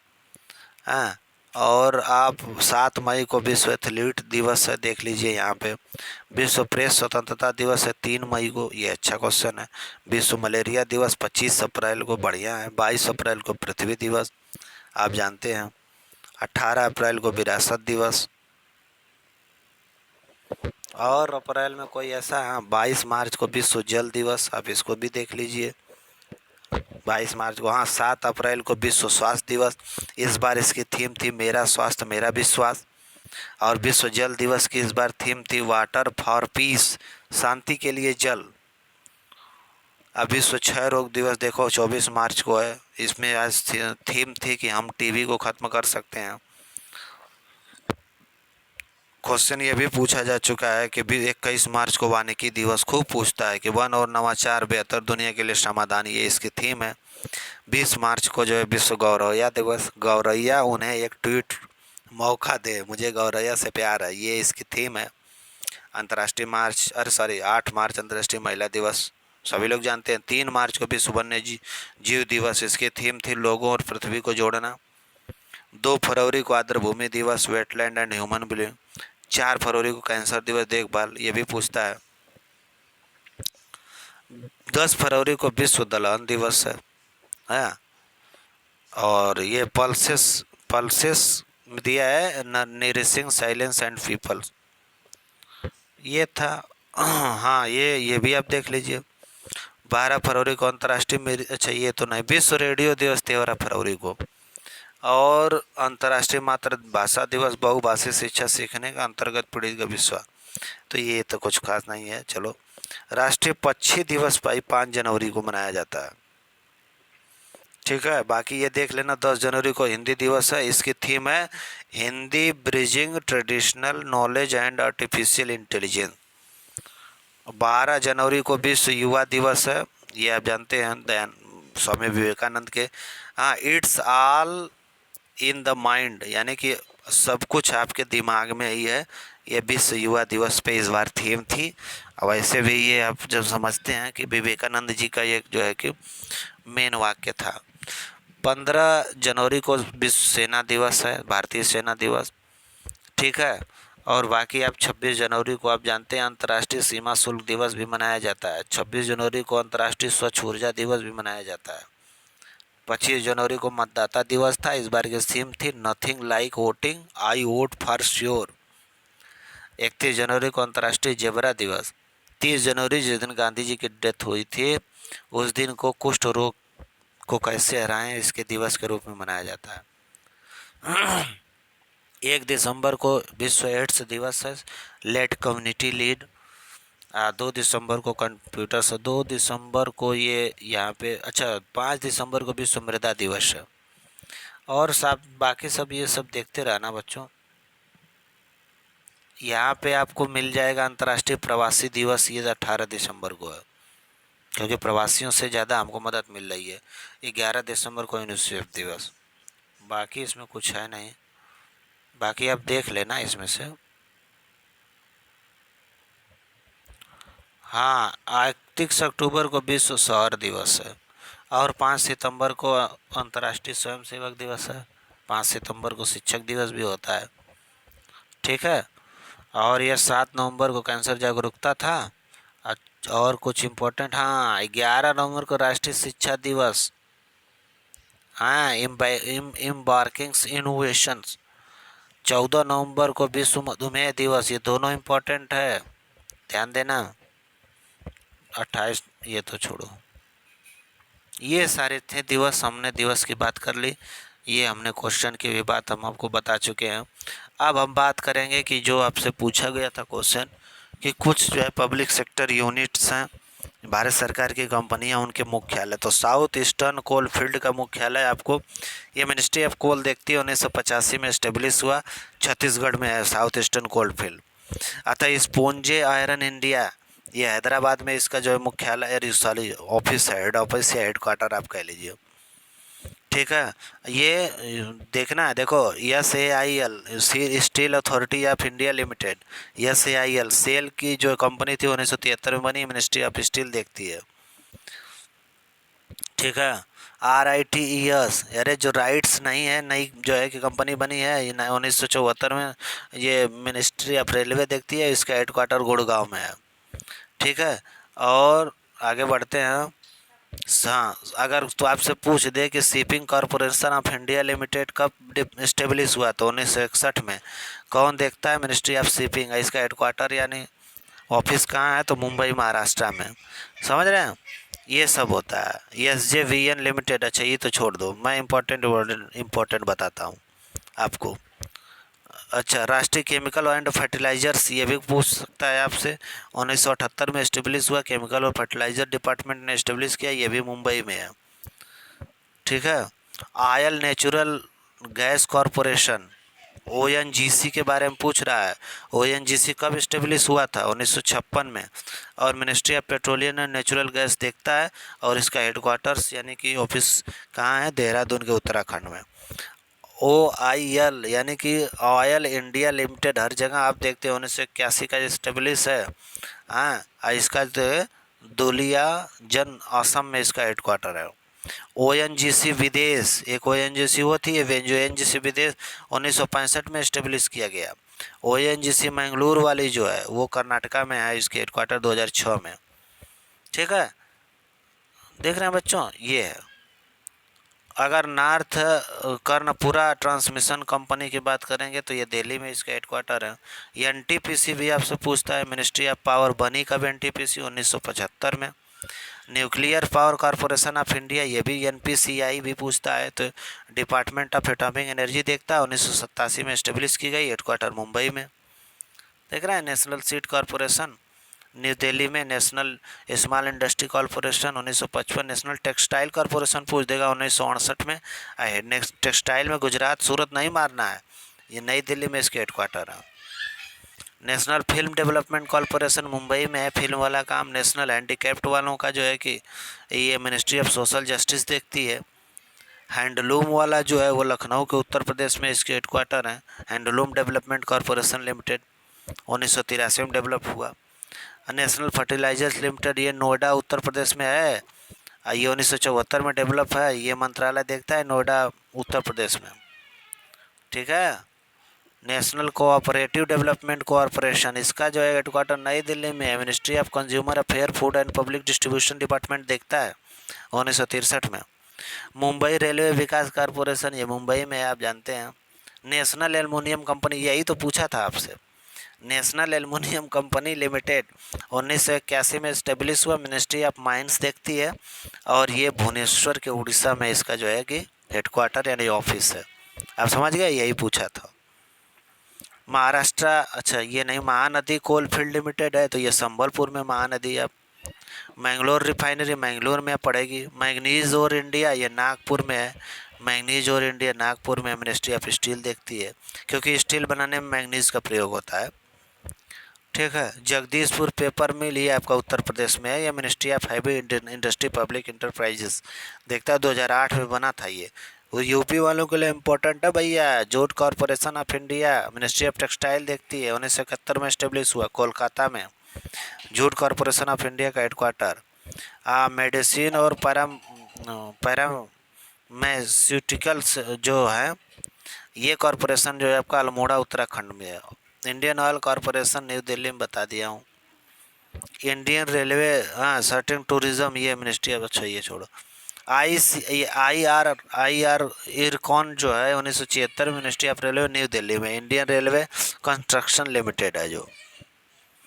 S1: हाँ। और आप 7 मई को विश्व एथलीट दिवस है, देख लीजिए यहाँ पे। विश्व प्रेस स्वतंत्रता दिवस है 3 मई को, ये अच्छा क्वेश्चन है। विश्व मलेरिया दिवस 25 अप्रैल को, बढ़िया है। 22 अप्रैल को पृथ्वी दिवस, आप जानते हैं। 18 अप्रैल को विरासत दिवस। और अप्रैल में कोई ऐसा, हाँ, 22 मार्च को विश्व जल दिवस, आप इसको भी देख लीजिए। 22 मार्च को, हाँ। 7 अप्रैल को विश्व स्वास्थ्य दिवस, इस बार इसकी थीम थी मेरा स्वास्थ्य मेरा विश्वास। और विश्व जल दिवस की इस बार थीम थी वाटर फॉर पीस, शांति के लिए जल। अब विश्व क्षय रोग दिवस देखो 24 मार्च को है, इसमें आज थीम थी कि हम टीबी को खत्म कर सकते हैं। क्वेश्चन ये भी पूछा जा चुका है कि 21 मार्च को वानिकी दिवस, खूब पूछता है कि वन और नवाचार बेहतर दुनिया के लिए समाधान, ये इसकी थीम है। 20 मार्च को जो है विश्व गौरैया दिवस, गौरैया उन्हें एक ट्वीट मौका दे, मुझे गौरैया से प्यार है, ये इसकी थीम है। अंतर्राष्ट्रीय मार्च, अरे सॉरी 8 मार्च अंतर्राष्ट्रीय महिला दिवस, सभी लोग जानते हैं। 3 मार्च को विश्व वन्य जीव दिवस, इसकी थीम थी लोगों और पृथ्वी को जोड़ना। 2 फरवरी को आर्द्रभूमि दिवस, वेटलैंड एंड ह्यूमन बिलीइंग। 4 फरवरी को कैंसर दिवस देखभाल, ये भी पूछता है। 10 फरवरी को विश्व दलहन दिवस है, हाँ। और ये पल्सेस पल्सेस दिया है नरिशिंग साइलेंस एंड पीपल्स, ये था। हाँ, ये भी आप देख लीजिए। 12 फरवरी को अंतर्राष्ट्रीय, अच्छा ये तो नहीं, विश्व रेडियो दिवस 13 फरवरी को। और अंतर्राष्ट्रीय मातृभाषा दिवस, बहुभाषी शिक्षा सीखने का अंतर्गत पीढ़ी का विश्वास, तो ये तो कुछ खास नहीं है, चलो। राष्ट्रीय पक्षी दिवस भाई 5 जनवरी को मनाया जाता है, ठीक है। बाकी ये देख लेना 10 जनवरी को हिंदी दिवस है, इसकी थीम है Hindi bridging traditional knowledge and artificial intelligence. 12 जनवरी को विश्व युवा दिवस है, ये आप जानते हैं दयान स्वामी विवेकानंद के। हाँ, it's all in the mind, यानी कि सब कुछ आपके दिमाग में ही है। ये विश्व युवा दिवस पे इस बार थीम थी। वैसे भी ये आप जब समझते हैं कि विवेकानंद जी का एक जो है कि मेन वाक्य था। 15 जनवरी को विश्व सेना दिवस है, भारतीय सेना दिवस। ठीक है। और बाकी आप 26 जनवरी को आप जानते हैं अंतर्राष्ट्रीय सीमा शुल्क दिवस भी मनाया जाता है। 26 जनवरी को अंतर्राष्ट्रीय स्वच्छ ऊर्जा दिवस भी मनाया जाता है। 25 जनवरी को मतदाता दिवस था, इस बार की थीम थी nothing like voting, I vote for sure. 31 जनवरी को अंतर्राष्ट्रीय जेबरा दिवस। 30 जनवरी जिस दिन गांधी जी की डेथ हुई थी, उस दिन को कुष्ठ रोग को कैसे हराएं इसके दिवस के रूप में मनाया जाता है। 1 दिसंबर को विश्व एड्स दिवस है, लेट कम्युनिटी लीड। 2 दिसंबर को कंप्यूटर से, 2 दिसंबर को ये यहाँ पे, अच्छा 5 दिसंबर को विश्व मृदा दिवस है। और सब बाकी सब ये सब देखते रहना बच्चों। यहाँ पे आपको मिल जाएगा अंतर्राष्ट्रीय प्रवासी दिवस, ये 18 दिसंबर को है, क्योंकि प्रवासियों से ज़्यादा हमको मदद मिल रही है। 11 दिसंबर को यूनिसेफ दिवस। बाकी इसमें कुछ है नहीं, बाकी आप देख लेना इसमें से। हाँ, 31 अक्टूबर को विश्व शहर दिवस है, और 5 सितंबर को अंतर्राष्ट्रीय स्वयंसेवक दिवस है। 5 सितंबर को शिक्षक दिवस भी होता है। ठीक है। और यह 7 नवंबर को कैंसर जागरूकता था। और कुछ इम्पोर्टेंट, हाँ 11 नवंबर को राष्ट्रीय शिक्षा दिवस। हाँ, इम्बार्किंग्स इनोवेशंस। 14 नवंबर को विश्व मधुमेह दिवस, ये दोनों इम्पोर्टेंट है, ध्यान देना। 28, ये तो छोड़ो, ये सारे थे दिवस, हमने दिवस की बात कर ली। ये हमने क्वेश्चन की भी बात हम आपको बता चुके हैं। अब हम बात करेंगे कि जो आपसे पूछा गया था क्वेश्चन कि कुछ जो है पब्लिक सेक्टर यूनिट्स हैं, भारत सरकार की कंपनियां, उनके मुख्यालय। तो साउथ ईस्टर्न कोल फील्ड का मुख्यालय आपको, ये मिनिस्ट्री ऑफ कोल देखती है, 1985 में इस्टेब्लिश हुआ, छत्तीसगढ़ में है साउथ ईस्टर्न कोल फील्ड। अतः स्पोंजे आयरन इंडिया, ये हैदराबाद में इसका जो है मुख्यालय, सॉरी ऑफिस है, हेड ऑफिस या हेड क्वार्टर आप कह लीजिए। ठीक है। ये देखना है, देखो SAIL Steel Authority of India Limited, SAIL SAIL की जो कंपनी थी 1973 में बनी, मिनिस्ट्री ऑफ स्टील देखती है। ठीक है। RITES, अरे जो राइट्स नहीं है, नई जो है कि कंपनी बनी है 1974 में, ये मिनिस्ट्री ऑफ रेलवे देखती है, इसका हेड क्वार्टर गुड़गांव में है। ठीक है। और आगे बढ़ते हैं। हाँ, अगर तो आपसे पूछ दे कि shipping corporation of India limited कब इस्टेब्लिश हुआ, तो 1961 में। कौन देखता है, मिनिस्ट्री ऑफ शिपिंग, इसका हेडक्वार्टर यानी ऑफिस कहाँ है, तो मुंबई महाराष्ट्र में। समझ रहे हैं, ये सब होता है। SJVN लिमिटेड, अच्छा ये तो छोड़ दो, मैं इम्पोर्टेंट बताता हूँ आपको। अच्छा, राष्ट्रीय केमिकल एंड फर्टिलाइजर्स, ये भी पूछ सकता है आपसे, 1978 में इस्टेब्लिश हुआ, केमिकल और फर्टिलाइजर डिपार्टमेंट ने इस्टेब्लिश किया, ये भी मुंबई में है। ठीक है। Oil natural gas corporation, ONGC के बारे में पूछ रहा है। ONGC कब इस्टेब्लिश हुआ था, 1956 में। और ministry of petroleum and natural gas देखता है, और इसका हेडक्वार्टर्स यानी कि ऑफिस कहाँ है, देहरादून के उत्तराखंड में। OIL यानी कि ऑयल इंडिया लिमिटेड, हर जगह आप देखते हैं 1981 का इस्टेब्लिश है। हाँ, इसका जो है दुलिया जन असम में इसका हेडक्वार्टर है। ONGC विदेश, एक ONGC वो थी, ONGC विदेश 1965 में इस्टेब्लिश किया गया। ONGC मैंगलोर वाली जो है वो कर्नाटका में है, इसके हेडक्वार्टर 2006 में। ठीक है, देख रहे हैं बच्चों, ये है। अगर नॉर्थ कर्णपुरा ट्रांसमिशन कंपनी की बात करेंगे तो ये दिल्ली में इसका हेडक्वार्टर है। NTPC भी आपसे पूछता है, मिनिस्ट्री ऑफ पावर बनी कब NTPC, 1975 में। Nuclear power corporation of India, ये भी NPCI भी पूछता है, तो डिपार्टमेंट ऑफ एटॉमिक एनर्जी देखता है, 1987 में इस्टेब्लिश की गई, हेडक्वार्टर मुंबई में। देख रहे हैं, national seed corporation, new Delhi में national small industry corporation 1955, national textile corporation पूछ देगा 1968 में। नेक्स्ट टेक्सटाइल में गुजरात सूरत नहीं मारना है, ये नई दिल्ली में इसके हेडक्वार्टर है। National film development corporation Mumbai में है, फिल्म वाला काम। नेशनल हैंडीकैप्ड वालों का जो है कि ये मिनिस्ट्री ऑफ सोशल जस्टिस देखती है। हैंडलूम वाला जो है वो लखनऊ के उत्तर प्रदेश में इसके हेडक्वार्टर हैं। हैंडलूम डेवलपमेंट कॉरपोरेशन लिमिटेड 1983 में डेवलप हुआ। नेशनल फर्टिलाइजर्स लिमिटेड ये नोएडा उत्तर प्रदेश में है, ये 1974 में डेवलप है। ये मंत्रालय देखता है नोएडा उत्तर प्रदेश में, ठीक है। नेशनल कोऑपरेटिव डेवलपमेंट कॉरपोरेशन, इसका जो है हेडक्वार्टर नई दिल्ली में है। Ministry of consumer affair, food and public distribution department देखता है 1963 में। मुंबई रेलवे विकास कॉरपोरेशन, ये मुंबई में है, आप जानते हैं। नेशनल एल्युमिनियम कंपनी, यही तो पूछा था आपसे। नेशनल एल्युमिनियम कंपनी लिमिटेड 1981 में इस्टेब्लिश हुआ। मिनिस्ट्री ऑफ माइंस देखती है, और ये भुवनेश्वर के उड़ीसा में इसका जो है कि हेडक्वार्टर यानी ऑफिस है। आप समझ गए, यही पूछा था। महाराष्ट्र, अच्छा ये नहीं, महानदी कोल फील्ड लिमिटेड है, तो ये संबलपुर में महानदी। अब मैंगलोर रिफाइनरी मैंगलोर में पड़ेगी। मैग्नीज और इंडिया, ये नागपुर में है। मैग्नीज और इंडिया नागपुर में। मिनिस्ट्री ऑफ स्टील देखती है, क्योंकि स्टील बनाने में मैग्नीज का प्रयोग होता है, ठीक है। जगदीशपुर पेपर मिल, ये आपका उत्तर प्रदेश में है। ये ministry of heavy industry public enterprises देखता है, 2008 में बना था ये। वो यूपी वालों के लिए इम्पोर्टेंट है भैया। Jute corporation of India, ministry of textile देखती है, 1971 में इस्टेब्लिश हुआ कोलकाता में। जूट कॉरपोरेशन ऑफ इंडिया का हेडक्वार्टर। मेडिसिन और पैरामेस्यूटिकल्स जो है, ये कॉरपोरेशन जो है आपका अल्मोड़ा उत्तराखंड में है। Indian oil corporation new Delhi में बता दिया हूँ। इंडियन रेलवे, हाँ सर्टेन टूरिज्म, ये मिनिस्ट्री ऑफ, अच्छा ये छोड़ो। आई आर इरकॉन जो है 1976 ministry of railway new Delhi में। इंडियन रेलवे कंस्ट्रक्शन लिमिटेड है जो।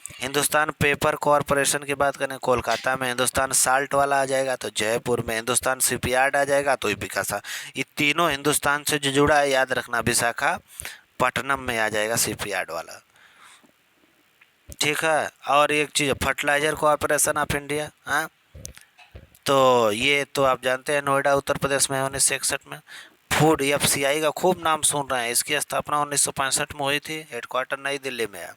S1: हिंदुस्तान पेपर कॉरपोरेशन की बात करें कोलकाता में। हिंदुस्तान साल्ट वाला आ जाएगा तो जयपुर में। हिंदुस्तान शिपयार्ड आ जाएगा तो विकासा। ये तीनों हिंदुस्तान से जो जुड़ा है, याद रखना, विशाखापट्टनम में आ जाएगा शिपयार्ड वाला, ठीक है। और एक चीज़, फर्टिलाइजर कॉरपोरेशन ऑफ इंडिया, हाँ तो ये तो आप जानते हैं नोएडा उत्तर प्रदेश में 1961 में। फूड एफसीआई का खूब नाम सुन रहे हैं, इसकी स्थापना 1965 में हुई थी। हेडक्वार्टर नई दिल्ली में है।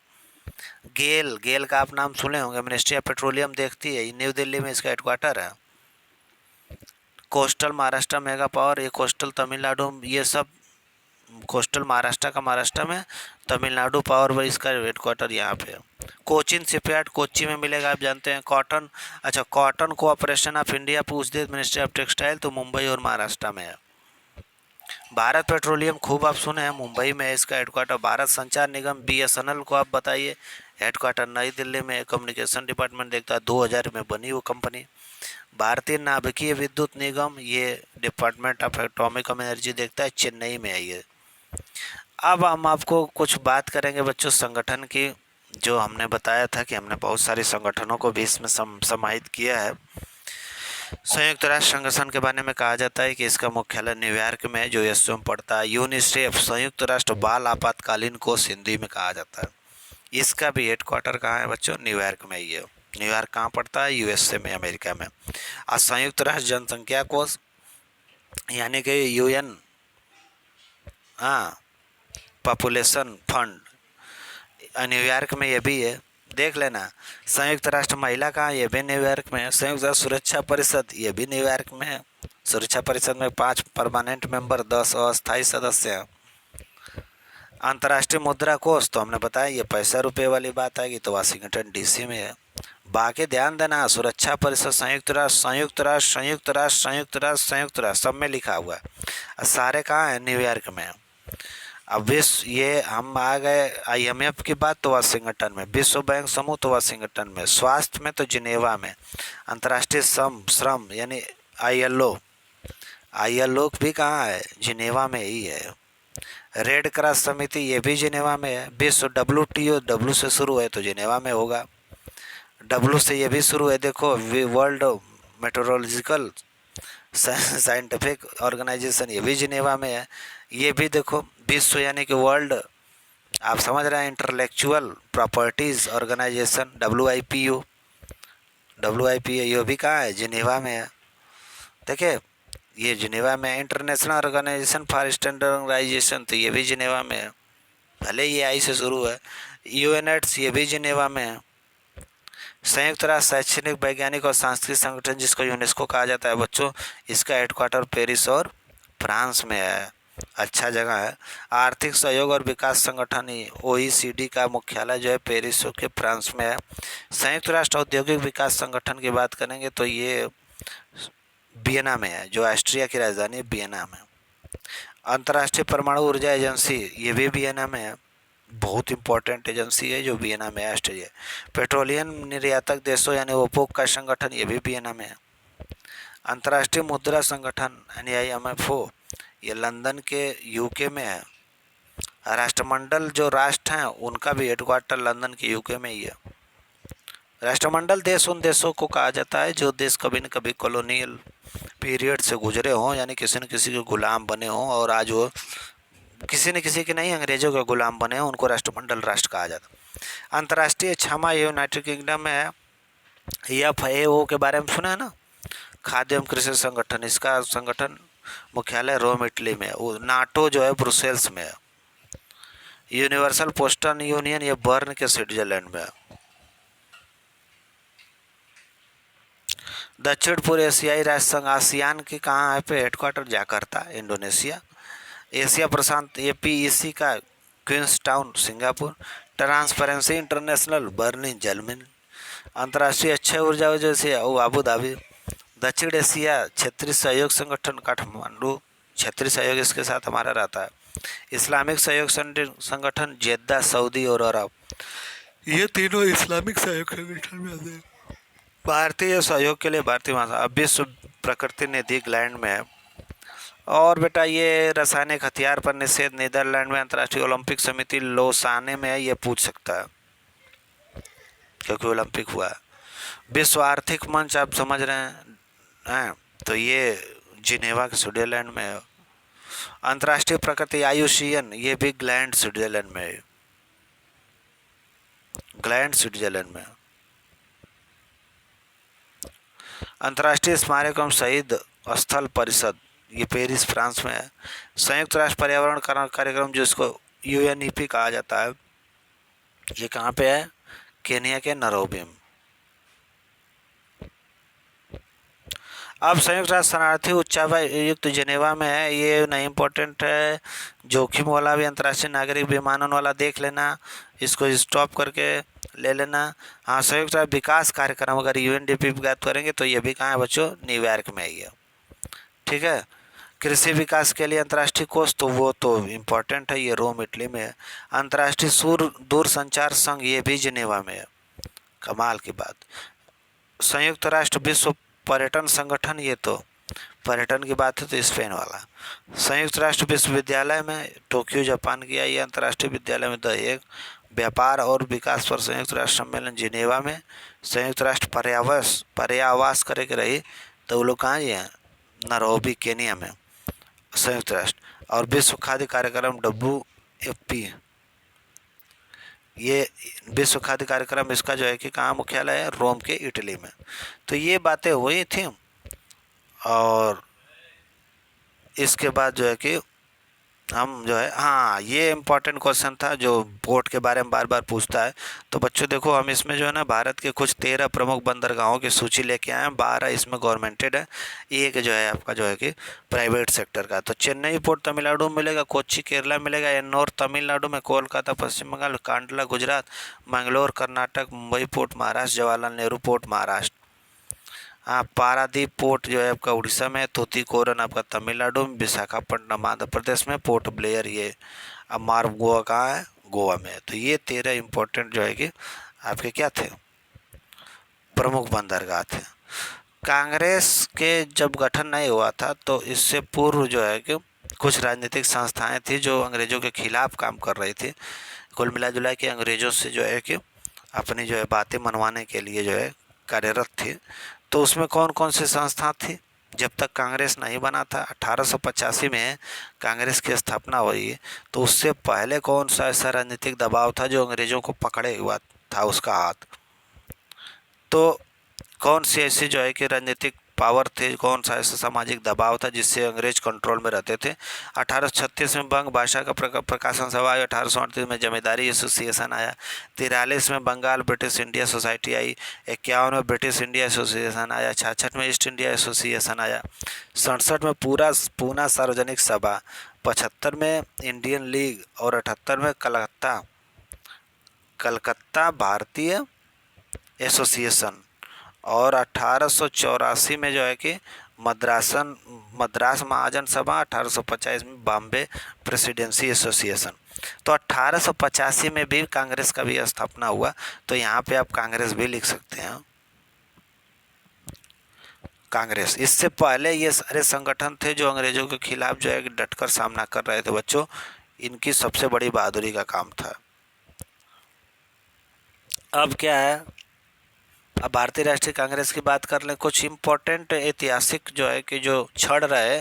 S1: गेल का आप नाम सुने होंगे, मिनिस्ट्री ऑफ पेट्रोलियम देखती है, न्यू दिल्ली में इसका हेडक्वार्टर है। कोस्टल महाराष्ट्र मेगा पावर, ये कोस्टल तमिलनाडु, ये सब कोस्टल महाराष्ट्र का महाराष्ट्र में, तमिलनाडु पावर वही इसका हेडक्वार्टर यहाँ पे है। कोचिन शिपयार्ड कोच्चि में मिलेगा, आप जानते हैं। कॉटन, अच्छा कॉटन कोऑपरेशन ऑफ इंडिया पूछ दे, मिनिस्ट्री ऑफ टेक्सटाइल, तो मुंबई और महाराष्ट्र में है। भारत पेट्रोलियम खूब आप सुने हैं, मुंबई में है इसका हेडक्वार्टर। भारत संचार निगम बीएसएनएल को आप बताइए, हेडक्वार्टर नई दिल्ली में। कम्युनिकेशन डिपार्टमेंट देखता है, 2000 में बनी वो कंपनी। भारतीय नाभिकीय विद्युत निगम, ये डिपार्टमेंट ऑफ एटॉमिक एनर्जी देखता है, चेन्नई में है ये। अब हम आपको कुछ बात करेंगे बच्चों संगठन की, जो हमने बताया था कि हमने बहुत सारे संगठनों को भी इसमें समाहित किया है। संयुक्त राष्ट्र संगठन के बारे में कहा जाता है कि इसका मुख्यालय न्यूयॉर्क में है, जो यूएस में पड़ता है। यूनिसेफ, संयुक्त राष्ट्र बाल आपातकालीन कोष हिंदी में कहा जाता है, इसका भी हेडक्वार्टर कहाँ है बच्चों? न्यूयॉर्क में ही है। न्यूयॉर्क कहाँ पड़ता है? यूएसए में, अमेरिका में। और संयुक्त राष्ट्र जनसंख्या कोष यानी कि यूएन, हाँ पॉपुलेशन फंड, न्यूयॉर्क में ये भी है, देख लेना। संयुक्त राष्ट्र महिला कहाँ? ये भी न्यूयॉर्क में है। संयुक्त राष्ट्र सुरक्षा परिषद, ये भी न्यूयॉर्क में है। सुरक्षा परिषद में 5 परमानेंट मेंबर, 10 अस्थायी सदस्य हैं। अंतर्राष्ट्रीय मुद्रा कोष तो हमने बताया, ये पैसा रुपये वाली बात आएगी तो वाशिंगटन डीसी में है। बाकी ध्यान देना, सुरक्षा परिषद, संयुक्त राष्ट्र, संयुक्त राष्ट्र, संयुक्त राष्ट्र, संयुक्त राष्ट्र, संयुक्त राष्ट्र, सब में लिखा हुआ है। सारे कहाँ हैं? न्यूयॉर्क में। अब विश्व, ये हम आ गए आईएमएफ की बात तो वाशिंगटन में, विश्व बैंक समूह तो वाशिंगटन में, स्वास्थ्य में तो जिनेवा में, अंतर्राष्ट्रीय श्रम यानी आईएलओ भी कहाँ है? जिनेवा में ही है। रेड क्रॉस समिति, ये भी जिनेवा में है। विश्व WTO, W से शुरू है तो जिनेवा में होगा। W से ये भी शुरू है, देखो वर्ल्ड मेट्रोलॉजिकल साइंटिफिक ऑर्गेनाइजेशन, ये भी जिनेवा में है। ये भी देखो, विश्व यानी कि वर्ल्ड आप समझ रहे हैं, Intellectual Properties Organisation WIPO। WIPO भी कहाँ है, जिनेवा में है। देखिए ये जिनेवा में, इंटरनेशनल ऑर्गेनाइजेशन फॉर स्टैंडर्डाइजेशन तो ये भी जिनेवा में है, भले ये आई से शुरू है। UNETS ये भी जिनेवा में है। संयुक्त राष्ट्र शैक्षणिक वैज्ञानिक और सांस्कृतिक संगठन जिसको यूनेस्को कहा जाता है बच्चों, इसका हेडक्वार्टर पेरिस और फ्रांस में है, अच्छा जगह है। आर्थिक सहयोग और विकास संगठन OECD का मुख्यालय जो है पेरिस के फ्रांस में है। संयुक्त राष्ट्र औद्योगिक विकास संगठन की बात करेंगे तो ये वियना में है, जो ऑस्ट्रिया की राजधानी वियना में। अंतर्राष्ट्रीय परमाणु ऊर्जा एजेंसी ये भी वियना में है, बहुत इंपॉर्टेंट एजेंसी है जो वियना में है, ऑस्ट्रेलिया। पेट्रोलियम निर्यातक देशों यानी ओपेक का संगठन ये भी वियना में है। अंतर्राष्ट्रीय मुद्रा संगठन यानी IMFO ये लंदन के UK में है। राष्ट्रमंडल जो राष्ट्र हैं उनका भी हेडक्वार्टर लंदन के UK में ही है। राष्ट्रमंडल देश उन देशों को कहा जाता है जो देश कभी न कभी कॉलोनियल पीरियड से गुजरे हों, यानी किसी न किसी के गुलाम बने हों, और आज वो किसी न किसी के नहीं अंग्रेजों के गुलाम बने हों, उनको राष्ट्रमंडल राष्ट्र कहा जाता है। अंतर्राष्ट्रीय क्षमा यूनाइटेड किंगडम में है। FAO के बारे में सुना है ना, खाद्य एवं कृषि संगठन, इसका संगठन मुख्यालय रोम इटली में है। नाटो जो है ब्रुसेल्स में है। यूनिवर्सल पोस्टल यूनियन ये बर्न के स्विट्जरलैंड में है। दक्षिण पूर्व एशियाई राष्ट्र संघ आसियान की कहाँ है पे हेडक्वार्टर, जाकार्ता इंडोनेशिया। एशिया प्रशांत APEC का Queenstown Singapore. Transparency International Berlin Germany. अंतर्राष्ट्रीय अक्षय ऊर्जा एजेंसी अबू धाबी। दक्षिण एशिया क्षेत्रीय सहयोग संगठन काठमांडू, क्षेत्रीय सहयोग इसके साथ हमारा रहता है। इस्लामिक सहयोग संगठन जेद्दा सऊदी और अरब, ये तीनों इस्लामिक सहयोग संगठन में आते हैं। भारतीय सहयोग के लिए भारतीय भाषा विश्व प्रकृति निधि इंग्लैंड में है। और बेटा ये रासायनिक हथियार पर निषेध नीदरलैंड में। अंतर्राष्ट्रीय ओलंपिक समिति लोसाने में है, ये पूछ सकता है क्योंकि ओलंपिक हुआ है। विश्व आर्थिक मंच आप समझ रहे हैं, तो ये जिनेवा के स्विट्जरलैंड में है। अंतर्राष्ट्रीय प्रकृति IUCN ये भी ग्लैंड स्विट्जरलैंड में है, ग्लैंड स्विट्जरलैंड में। अंतर्राष्ट्रीय स्मारक एवं शहीद स्थल परिषद ये पेरिस फ्रांस में है। संयुक्त राष्ट्र पर्यावरण कार्यक्रम जिसको UNEP कहा जाता है, ये कहाँ पे है, केनिया के नैरोबी में। अब संयुक्त राष्ट्र शरणार्थी उच्चायुक्त जिनेवा में है, ये नहीं इम्पोर्टेंट है, जोखिम वाला भी अंतर्राष्ट्रीय नागरिक विमानन वाला देख लेना, इसको स्टॉप करके ले लेना। हाँ, संयुक्त राष्ट्र विकास कार्यक्रम अगर UNDP की बात करेंगे तो ये भी कहाँ है बच्चों, न्यूयॉर्क में ही है, ठीक है। कृषि विकास के लिए अंतर्राष्ट्रीय कोष तो वो तो इम्पोर्टेंट है, ये रोम इटली में है। अंतर्राष्ट्रीय दूरसंचार संघ ये भी जिनेवा में है, कमाल की बात। संयुक्त राष्ट्र विश्व पर्यटन संगठन ये तो पर्यटन की बात है तो स्पेन वाला। संयुक्त राष्ट्र विश्वविद्यालय में टोक्यो जापान की आई, अंतर्राष्ट्रीय विद्यालय में द हेग। व्यापार और विकास पर संयुक्त राष्ट्र सम्मेलन जिनेवा में। संयुक्त राष्ट्र पर्यावास करे के रही तो वो लोग कहाँ हैं, नैरोबी केनिया में संयुक्त राष्ट्र। और विश्व खाद्य कार्यक्रम WFP ये विश्व खाद्य कार्यक्रम, इसका जो है कि कहाँ मुख्यालय है, रोम के इटली में। तो ये बातें हुई थी। और इसके बाद जो है कि हम जो है, हाँ ये इम्पोर्टेंट क्वेश्चन था जो पोर्ट के बारे में बार बार पूछता है। तो बच्चों देखो हम इसमें जो है ना भारत के कुछ 13 प्रमुख बंदरगाहों की सूची लेके आए हैं, 12 इसमें गवर्नमेंटेड है, एक जो है आपका जो है कि प्राइवेट सेक्टर का। तो चेन्नई पोर्ट तमिलनाडु में मिलेगा, कोच्चि केरला मिलेगा, एन्नोर तमिलनाडु में, कोलकाता पश्चिम बंगाल, कांडला गुजरात, मंगलोर कर्नाटक, मुंबई पोर्ट महाराष्ट्र, जवाहरलाल नेहरू पोर्ट महाराष्ट्र। हाँ, पारादीप पोर्ट जो है आपका उड़ीसा में, तूतीकोरन आपका तमिलनाडु में, विशाखापट्टनम आंध्र प्रदेश में, पोर्ट ब्लेयर ये अमार गोवा कहाँ है, गोवा में है। तो ये 13 इम्पोर्टेंट जो है कि आपके क्या थे, प्रमुख बंदरगाह थे। कांग्रेस के जब गठन नहीं हुआ था तो इससे पूर्व जो है कि कुछ राजनीतिक संस्थाएं थी जो अंग्रेजों के खिलाफ काम कर रही थी। कुल मिला जुला के अंग्रेजों से जो है कि अपनी जो है बातें मनवाने के लिए जो है कार्यरत थी। तो उसमें कौन कौन सी संस्था थी, जब तक कांग्रेस नहीं बना था, 1885 में कांग्रेस की स्थापना हुई, तो उससे पहले कौन सा ऐसा राजनीतिक दबाव था जो अंग्रेजों को पकड़े हुआ था उसका हाथ? तो कौन सी ऐसी जो है कि राजनीतिक पावर थे, कौन सा ऐसा सामाजिक दबाव था जिससे अंग्रेज कंट्रोल में रहते थे? 1836 में बंग भाषा का प्रकाशन सभा आई, 1838 में जमींदारी एसोसिएशन आया, 43 में बंगाल ब्रिटिश इंडिया सोसाइटी आई, 51 में ब्रिटिश इंडिया एसोसिएशन आया, 66 में ईस्ट इंडिया एसोसिएशन आया, 67 में पूना सार्वजनिक सभा, 75 में इंडियन लीग और 78 में कलकत्ता भारतीय एसोसिएशन, और 1884 में जो है कि मद्रास महाजन सभा, 1850 में बॉम्बे प्रेसिडेंसी एसोसिएशन। तो 1885 में भी कांग्रेस का भी स्थापना हुआ, तो यहाँ पे आप कांग्रेस भी लिख सकते हैं, कांग्रेस। इससे पहले ये सारे संगठन थे जो अंग्रेजों के खिलाफ जो है कि डटकर सामना कर रहे थे बच्चों, इनकी सबसे बड़ी बहादुरी का काम था। अब क्या है, अब भारतीय राष्ट्रीय कांग्रेस की बात कर लें। कुछ इम्पोर्टेंट ऐतिहासिक जो है कि जो क्षण रहे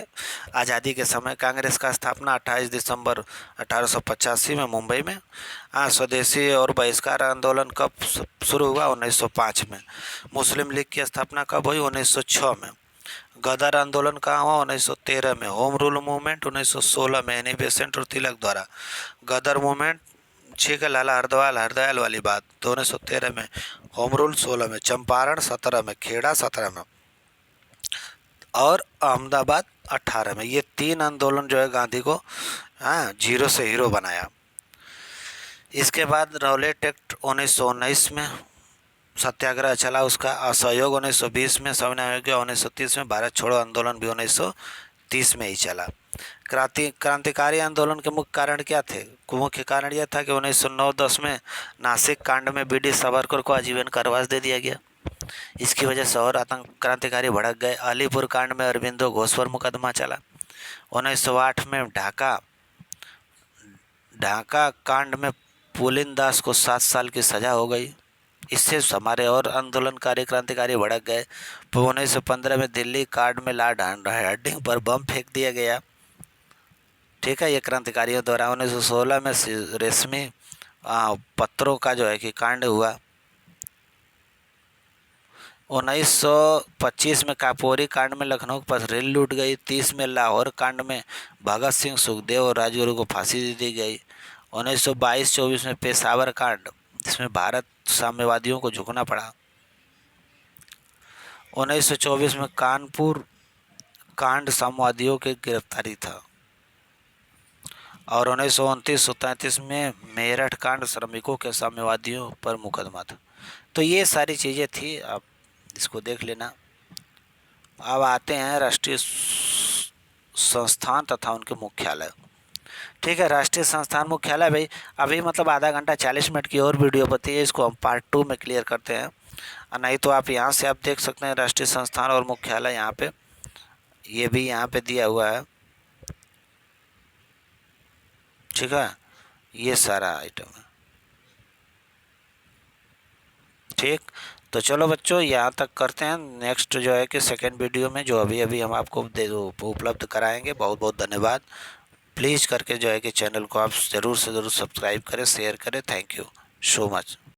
S1: आज़ादी के समय। कांग्रेस का स्थापना 28 दिसंबर 1885 में मुंबई में। स्वदेशी और बहिष्कार आंदोलन कब शुरू हुआ? 1905 में। मुस्लिम लीग की स्थापना कब हुई? 1906 में। गदर आंदोलन कहाँ हुआ? 1913 में। होम रूल मूवमेंट 1916 में, एनी बेसेंट और तिलक द्वारा। गदर मूवमेंट ठीक है, लाला हरदयाल वाली बात, तो 1913 में। होम रूल 16 में, चंपारण 17 में, खेड़ा 17 में और अहमदाबाद 18 में। ये 3 आंदोलन जो है गांधी को जीरो से हीरो बनाया। इसके बाद रौलेट एक्ट 1919 में सत्याग्रह चला, उसका असहयोग 1920 में, सविनय अवज्ञा 1930 में, भारत छोड़ो आंदोलन भी 1930 में ही चला। क्रांतिकारी आंदोलन के मुख्य कारण क्या थे? मुख्य कारण यह था कि 1909-10 में नासिक कांड में बीडी सावरकर को आजीवन कारावास दे दिया गया। इसकी वजह से और आतंक क्रांतिकारी भड़क गए। अलीपुर कांड में अरविंदो घोष पर मुकदमा चला। 1908 में ढाका कांड में पुलिन दास को 7 साल की सजा हो गई। इससे हमारे और आंदोलनकारी क्रांतिकारी भड़क गए। 1915 में दिल्ली कांड में लॉर्ड हार्डिंग पर बम फेंक दिया गया। ठीक है, ये क्रांतिकारियों द्वारा। 1916 में रेशमी पत्रों का जो है कि कांड हुआ। 1925 में कापोरी कांड में लखनऊ के पास रेल लूट गई। 30 में लाहौर कांड में भगत सिंह, सुखदेव और राजगुरु को फांसी दे दी गई। 1922-24 में पेशावर कांड, जिसमें भारत साम्यवादियों को झुकना पड़ा। 1924 में कानपुर कांड साम्यवादियों की गिरफ्तारी था। और 1929-33 में मेरठ कांड श्रमिकों के साम्यवादियों पर मुकदमा था। तो ये सारी चीज़ें थी, आप इसको देख लेना। अब आते हैं राष्ट्रीय संस्थान तथा उनके मुख्यालय। ठीक है, राष्ट्रीय संस्थान मुख्यालय भाई अभी मतलब आधा घंटा 40 मिनट की और वीडियो बताइए, इसको हम पार्ट 2 में क्लियर करते हैं। नहीं तो आप यहाँ से आप देख सकते हैं राष्ट्रीय संस्थान और मुख्यालय, यहाँ पे ये भी यहाँ पे दिया हुआ है। ठीक है, ये सारा आइटम है। ठीक, तो चलो बच्चों यहाँ तक करते हैं। नेक्स्ट जो है कि सेकेंड वीडियो में जो अभी हम आपको उपलब्ध कराएंगे। बहुत बहुत धन्यवाद। प्लीज़ करके जो है कि चैनल को आप ज़रूर से ज़रूर सब्सक्राइब करें, शेयर करें। Thank you so much.